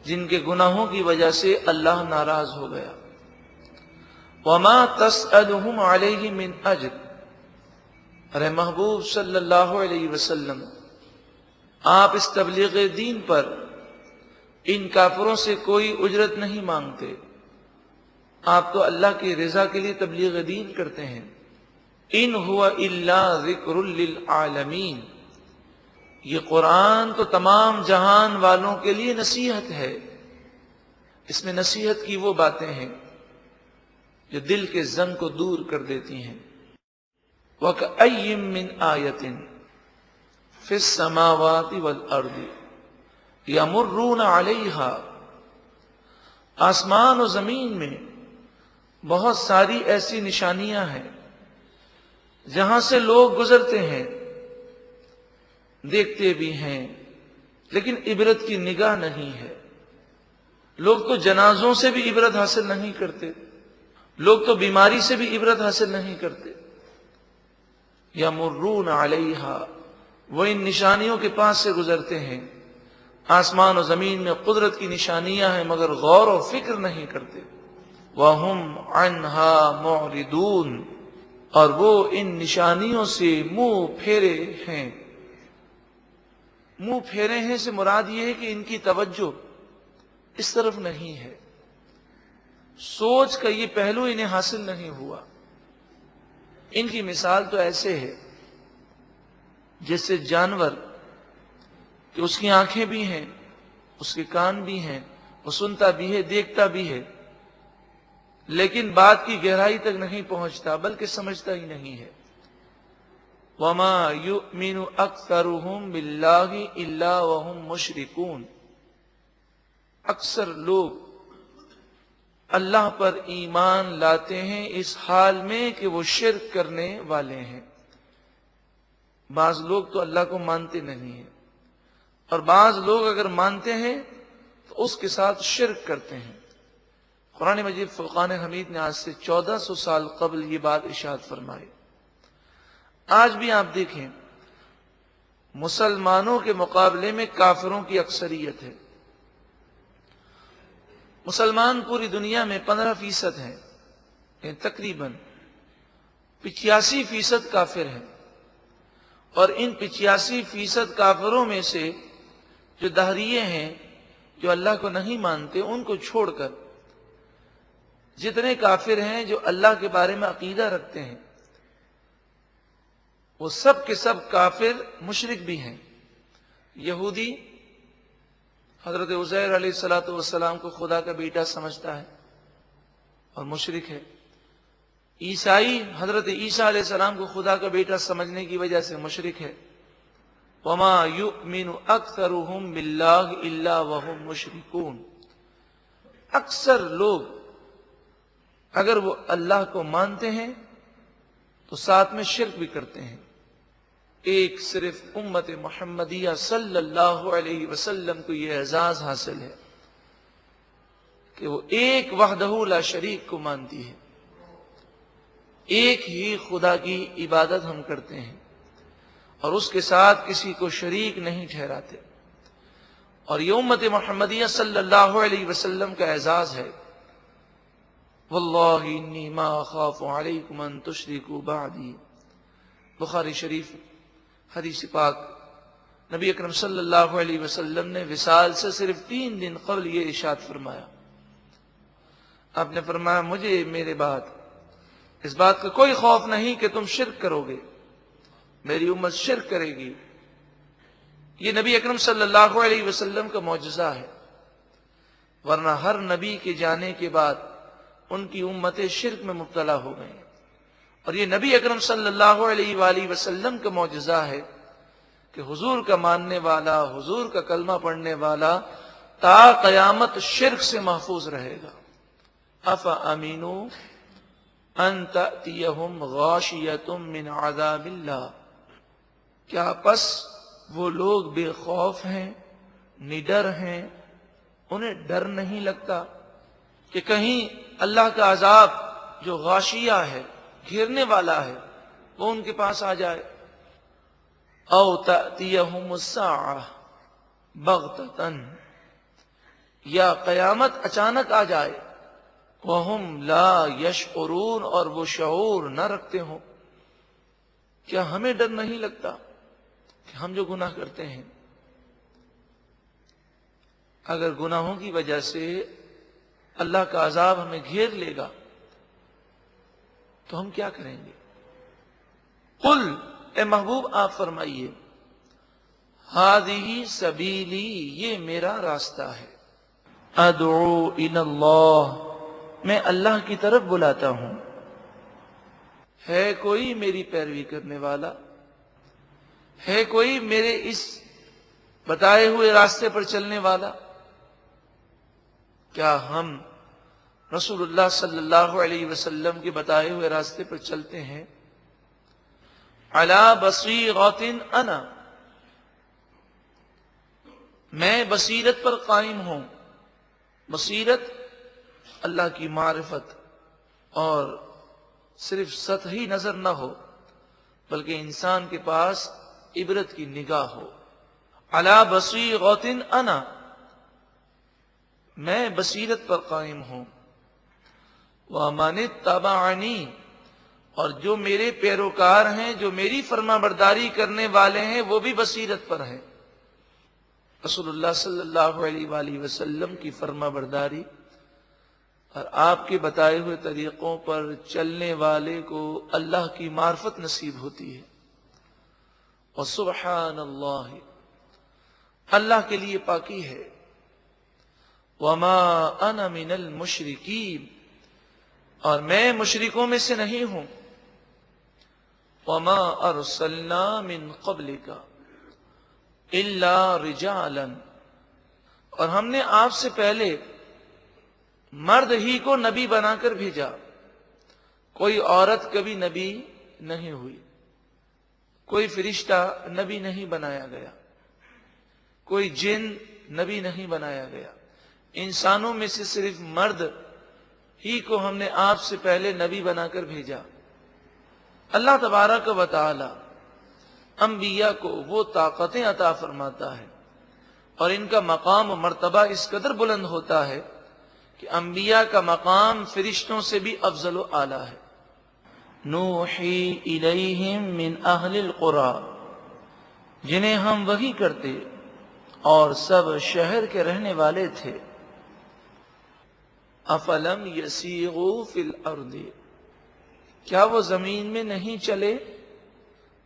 جن کے گناہوں کی وجہ سے اللہ ناراض ہو گیا۔ وما تسألهم علیہ من اجر، ارے محبوب صلی اللہ علیہ وسلم، آپ اس تبلیغ دین پر ان کافروں سے کوئی اجرت نہیں مانگتے، آپ تو اللہ کی رضا کے لیے تبلیغ دین کرتے ہیں۔ ان هو الا ذکر للعالمین، یہ قرآن تو تمام جہان والوں کے لیے نصیحت ہے۔ اس میں نصیحت کی وہ باتیں ہیں جو دل کے زنگ کو دور کر دیتی ہیں۔ وَكَأَيٍّ مِّنْ آیَةٍ فِي السَّمَاوَاتِ وَالْأَرْضِ یمرون علیہا، آسمان و زمین میں بہت ساری ایسی نشانیاں ہیں جہاں سے لوگ گزرتے ہیں، دیکھتے بھی ہیں، لیکن عبرت کی نگاہ نہیں ہے۔ لوگ تو جنازوں سے بھی عبرت حاصل نہیں کرتے، لوگ تو بیماری سے بھی عبرت حاصل نہیں کرتے۔ یمرون علیہا، وہ ان نشانیوں کے پاس سے گزرتے ہیں۔ آسمان و زمین میں قدرت کی نشانیاں ہیں مگر غور و فکر نہیں کرتے۔ وَهُمْ عَنْهَا مُعْرِضُونَ، اور وہ ان نشانیوں سے منہ پھیرے ہیں۔ منہ پھیرے ہیں سے مراد یہ ہے کہ ان کی توجہ اس طرف نہیں ہے، سوچ کا یہ پہلو انہیں حاصل نہیں ہوا۔ ان کی مثال تو ایسے ہے جیسے جانور کہ اس کی آنکھیں بھی ہیں، اس کے کان بھی ہیں، وہ سنتا بھی ہے، دیکھتا بھی ہے، لیکن بات کی گہرائی تک نہیں پہنچتا بلکہ سمجھتا ہی نہیں ہے۔ وَمَا يُؤْمِنُ أَكْثَرُهُمْ بِاللَّهِ إِلَّا وَهُمْ مُشْرِكُونَ، اکثر لوگ اللہ پر ایمان لاتے ہیں اس حال میں کہ وہ شرک کرنے والے ہیں۔ بعض لوگ تو اللہ کو مانتے نہیں ہیں، اور بعض لوگ اگر مانتے ہیں تو اس کے ساتھ شرک کرتے ہیں۔ قرآن مجید فرقان حمید نے آج سے 1400 سال قبل یہ بات ارشاد فرمائی۔ آج بھی آپ دیکھیں مسلمانوں کے مقابلے میں کافروں کی اکثریت ہے۔ مسلمان پوری دنیا میں 15% ہیں، یعنی تقریباً 85% کافر ہیں، اور ان 85% کافروں میں سے جو دہریے ہیں جو اللہ کو نہیں مانتے ان کو چھوڑ کر جتنے کافر ہیں جو اللہ کے بارے میں عقیدہ رکھتے ہیں وہ سب کے سب کافر مشرک بھی ہیں. یہودی حضرت عزیر علیہ الصلوۃ والسلام کو خدا کا بیٹا سمجھتا ہے اور مشرک ہے. عیسائی حضرت عیسیٰ علیہ السلام کو خدا کا بیٹا سمجھنے کی وجہ سے مشرک ہے. وما یؤمن اکثرهم باللہ الا وهم مشرکون. اکثر لوگ اگر وہ اللہ کو مانتے ہیں تو ساتھ میں شرک بھی کرتے ہیں. ایک صرف امت محمدیہ صلی اللہ علیہ وسلم کو یہ اعزاز حاصل ہے کہ وہ ایک وحدہ لا شریک کو مانتی ہے. ایک ہی خدا کی عبادت ہم کرتے ہیں اور اس کے ساتھ کسی کو شریک نہیں ٹھہراتے. اور یہ امت محمدیہ صلی اللہ علیہ وسلم کا اعزاز ہے. واللہ انی ما اخاف علیکم ان تشرکوا بعدی. بخاری شریف حدیث پاک. نبی اکرم صلی اللہ علیہ وسلم نے وصال سے صرف 3 دن قبل یہ ارشاد فرمایا. آپ نے فرمایا مجھے میرے بعد اس بات کا کوئی خوف نہیں کہ تم شرک کرو گے، میری امت شرک کرے گی. یہ نبی اکرم صلی اللہ علیہ وسلم کا معجزہ ہے، ورنہ ہر نبی کے جانے کے بعد ان کی امتیں شرک میں مبتلا ہو گئیں. اور یہ نبی اکرم صلی اللہ علیہ وآلہ وسلم کا معجزہ ہے کہ حضور کا ماننے والا، حضور کا کلمہ پڑھنے والا تا قیامت شرک سے محفوظ رہے گا. افامنوا ان تأتیہم غاشیۃ من عذاب اللہ. کیا پس وہ لوگ بے خوف ہیں، نڈر ہیں، انہیں ڈر نہیں لگتا کہ کہیں اللہ کا عذاب جو غاشیہ ہے، گھیرنے والا ہے، وہ ان کے پاس آ جائے. او تأتیہم الساعۃ بغتۃ. یا قیامت اچانک آ جائے. وہم لا یشعرون. اور وہ شعور نہ رکھتے ہوں. کیا ہمیں ڈر نہیں لگتا کہ ہم جو گناہ کرتے ہیں، اگر گناہوں کی وجہ سے اللہ کا عذاب ہمیں گھیر لے گا تو ہم کیا کریں گے؟ قل، اے محبوب آپ فرمائیے، ہذہ سبیلی، یہ میرا راستہ ہے، ادعو الی اللہ، میں اللہ کی طرف بلاتا ہوں. ہے کوئی میری پیروی کرنے والا؟ ہے کوئی میرے اس بتائے ہوئے راستے پر چلنے والا؟ کیا ہم رسول اللہ صلی اللہ علیہ وسلم کے بتائے ہوئے راستے پر چلتے ہیں؟ علی بصیرۃ انا، میں بصیرت پر قائم ہوں. بصیرت اللہ کی معرفت اور صرف سطحی نظر نہ ہو بلکہ انسان کے پاس عبرت کی نگاہ ہو. علی بصیرۃ انا، میں بصیرت پر قائم ہوں. وَمَنِ اتَّبَعَنِي، اور جو میرے پیروکار ہیں، جو میری فرما برداری کرنے والے ہیں، وہ بھی بصیرت پر ہیں. رسول اللہ صلی اللہ علیہ وآلہ وسلم کی فرما برداری اور آپ کے بتائے ہوئے طریقوں پر چلنے والے کو اللہ کی معرفت نصیب ہوتی ہے. وَسُبْحَانَ اللَّهِ، اللہ کے لیے پاکی ہے. وَمَا أَنَا مِنَ الْمُشْرِكِينَ، اور میں مشرکوں میں سے نہیں ہوں. وَمَا أَرْسَلْنَا مِن قَبْلِكَ إِلَّا رِجَالًا، اور ہم نے آپ سے پہلے مرد ہی کو نبی بنا کر بھیجا. کوئی عورت کبھی نبی نہیں ہوئی، کوئی فرشتہ نبی نہیں بنایا گیا، کوئی جن نبی نہیں بنایا گیا. انسانوں میں سے صرف مرد ہی کو ہم نے آپ سے پہلے نبی بنا کر بھیجا. اللہ تبارک و تعالی انبیاء کو وہ طاقتیں عطا فرماتا ہے اور ان کا مقام و مرتبہ اس قدر بلند ہوتا ہے کہ انبیاء کا مقام فرشتوں سے بھی افضل و اعلیٰ ہے. نوحی الیہم من اہل القری، جنہیں ہم وحی کرتے اور سب شہر کے رہنے والے تھے۔ افلم یسیغوا فی الارض، کیا وہ زمین میں نہیں چلے،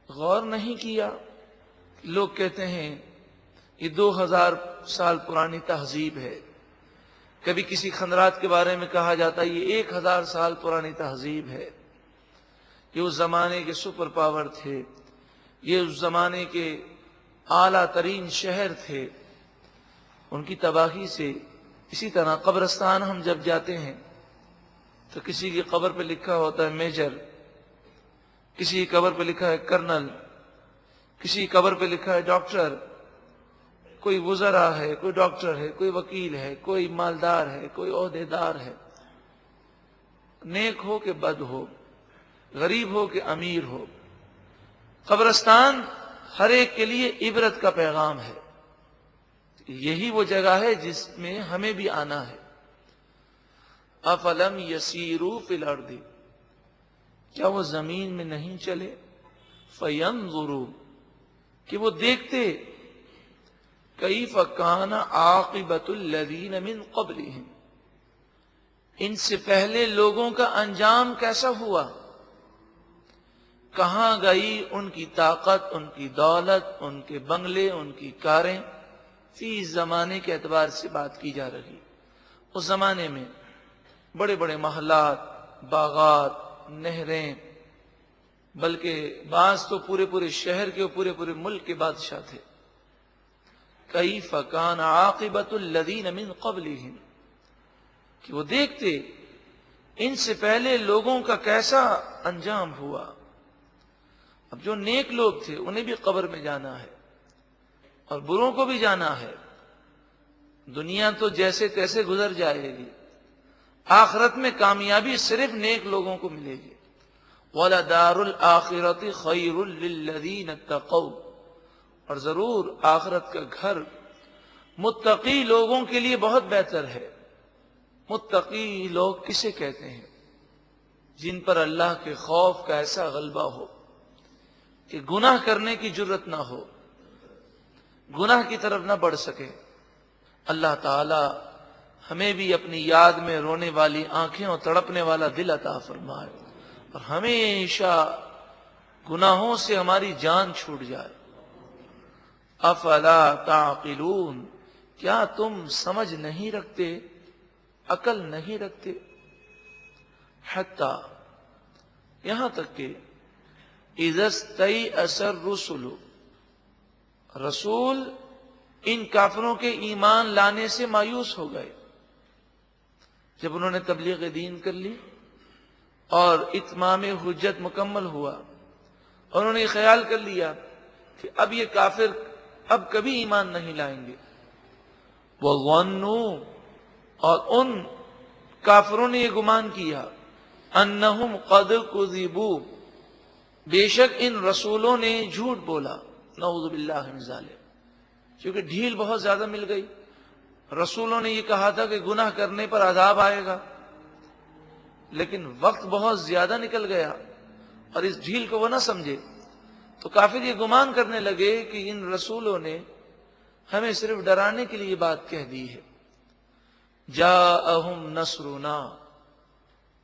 غور نہیں کیا؟ لوگ کہتے ہیں یہ 2000 سال پرانی تہذیب ہے، کبھی کسی خندرات کے بارے میں کہا جاتا ہے یہ 1000 سال پرانی تہذیب ہے، یہ اس زمانے کے سپر پاور تھے، یہ اس زمانے کے اعلیٰ ترین شہر تھے، ان کی تباہی سے۔ اسی طرح قبرستان ہم جب جاتے ہیں تو کسی کی قبر پہ لکھا ہوتا ہے میجر، کسی کی قبر پہ لکھا ہے کرنل، کسی کی قبر پہ لکھا ہے ڈاکٹر، کوئی وزراء ہے، کوئی ڈاکٹر ہے، کوئی وکیل ہے، کوئی مالدار ہے، کوئی عہدیدار ہے، نیک ہو کہ بد ہو، غریب ہو کہ امیر ہو، قبرستان ہر ایک کے لیے عبرت کا پیغام ہے۔ یہی وہ جگہ ہے جس میں ہمیں بھی آنا ہے۔ افلم یسیروا فی الارض، کیا وہ زمین میں نہیں چلے، فینظروا، کہ وہ دیکھتے، کیف کان عاقبۃ الذین من قبلہم، ان سے پہلے لوگوں کا انجام کیسا ہوا، کہاں گئی ان کی طاقت، ان کی دولت، ان کے بنگلے، ان کی کاریں۔ فی زمانے کے اعتبار سے بات کی جا رہی، اس زمانے میں بڑے بڑے محلات، باغات، نہریں، بلکہ بعض تو پورے پورے شہر کے اور پورے پورے ملک کے بادشاہ تھے۔ کیف کان عاقبۃ الذین من قبلہم، کہ وہ دیکھتے ان سے پہلے لوگوں کا کیسا انجام ہوا۔ اب جو نیک لوگ تھے انہیں بھی قبر میں جانا ہے اور بروں کو بھی جانا ہے۔ دنیا تو جیسے تیسے گزر جائے گی، آخرت میں کامیابی صرف نیک لوگوں کو ملے گی۔ وَلَدَارُ الْآخِرَةِ خَيْرٌ لِّلَّذِينَ اتَّقَوْا، اور ضرور آخرت کا گھر متقی لوگوں کے لیے بہت بہتر ہے۔ متقی لوگ کسے کہتے ہیں؟ جن پر اللہ کے خوف کا ایسا غلبہ ہو کہ گناہ کرنے کی جرت نہ ہو، گناہ کی طرف نہ بڑھ سکے۔ اللہ تعالی ہمیں بھی اپنی یاد میں رونے والی آنکھیں اور تڑپنے والا دل عطا فرمائے، اور ہمیشہ گناہوں سے ہماری جان چھوٹ جائے۔ افلا تعقلون، کیا تم سمجھ نہیں رکھتے، عقل نہیں رکھتے؟ حتی، یہاں تک کہ اذا استیأس الرسل، رسول ان کافروں کے ایمان لانے سے مایوس ہو گئے۔ جب انہوں نے تبلیغ دین کر لی اور اتمام حجت مکمل ہوا، اور انہوں نے یہ خیال کر لیا کہ اب یہ کافر اب کبھی ایمان نہیں لائیں گے، وَظَنُّوا، اور ان کافروں نے یہ گمان کیا، انہم قد کذبوا، بے شک ان رسولوں نے جھوٹ بولا، نعوذ باللہ من ذالک، کیونکہ ڈھیل بہت زیادہ مل گئی۔ رسولوں نے یہ کہا تھا کہ گناہ کرنے پر عذاب آئے گا، لیکن وقت بہت زیادہ نکل گیا اور اس ڈھیل کو وہ نہ سمجھے، تو کافر یہ گمان کرنے لگے کہ ان رسولوں نے ہمیں صرف ڈرانے کے لیے بات کہہ دی ہے۔ جاءہم نصرنا،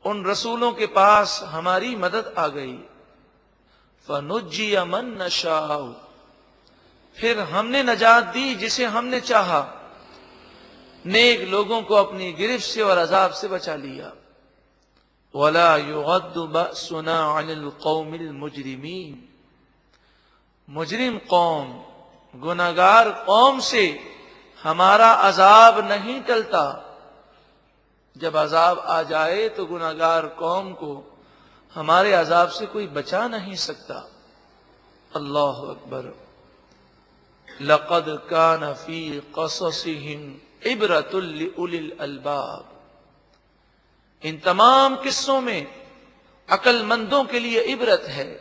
ان رسولوں کے پاس ہماری مدد آ گئی، فنجی من نشاء، پھر ہم نے نجات دی جسے ہم نے چاہا، نیک لوگوں کو اپنی گرفت سے اور عذاب سے بچا لیا۔ وَلَا يُغَدُّ بَأْسُنَا عَنِ الْقَوْمِ الْمُجْرِمِينَ، مجرم قوم، گناہگار قوم سے ہمارا عذاب نہیں ٹلتا۔ جب عذاب آ جائے تو گناہگار قوم کو ہمارے عذاب سے کوئی بچا نہیں سکتا۔ اللہ اکبر۔ لَقَدْ كَانَ فِي قَصَصِهِمْ عِبْرَةٌ لِأُولِي الْأَلْبَابِ، ان تمام قصوں میں عقل مندوں کے لیے عبرت ہے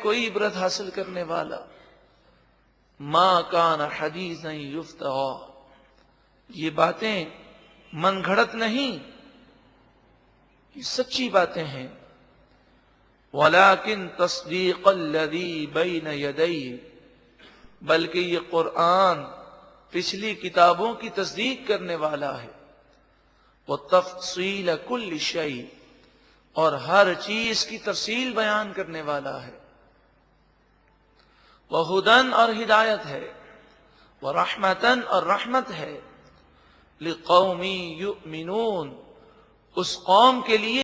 کوئی عبرت حاصل کرنے والا؟ ما کان حدیثا یفترا، یہ باتیں من گھڑت نہیں، یہ سچی باتیں ہیں۔ ولیکن تصدیق الذی بین یدیہ، بلکہ یہ قرآن پچھلی کتابوں کی تصدیق کرنے والا ہے، وَتَفْصِيلَ كُلِّ شَيْءٍ، اور ہر چیز کی تفصیل بیان کرنے والا ہے، وَهُدًى، اور ہدایت ہے، وَرَحْمَةً، اور رحمت ہے، لِقَوْمٍ يُؤْمِنُونَ، اس قوم کے لیے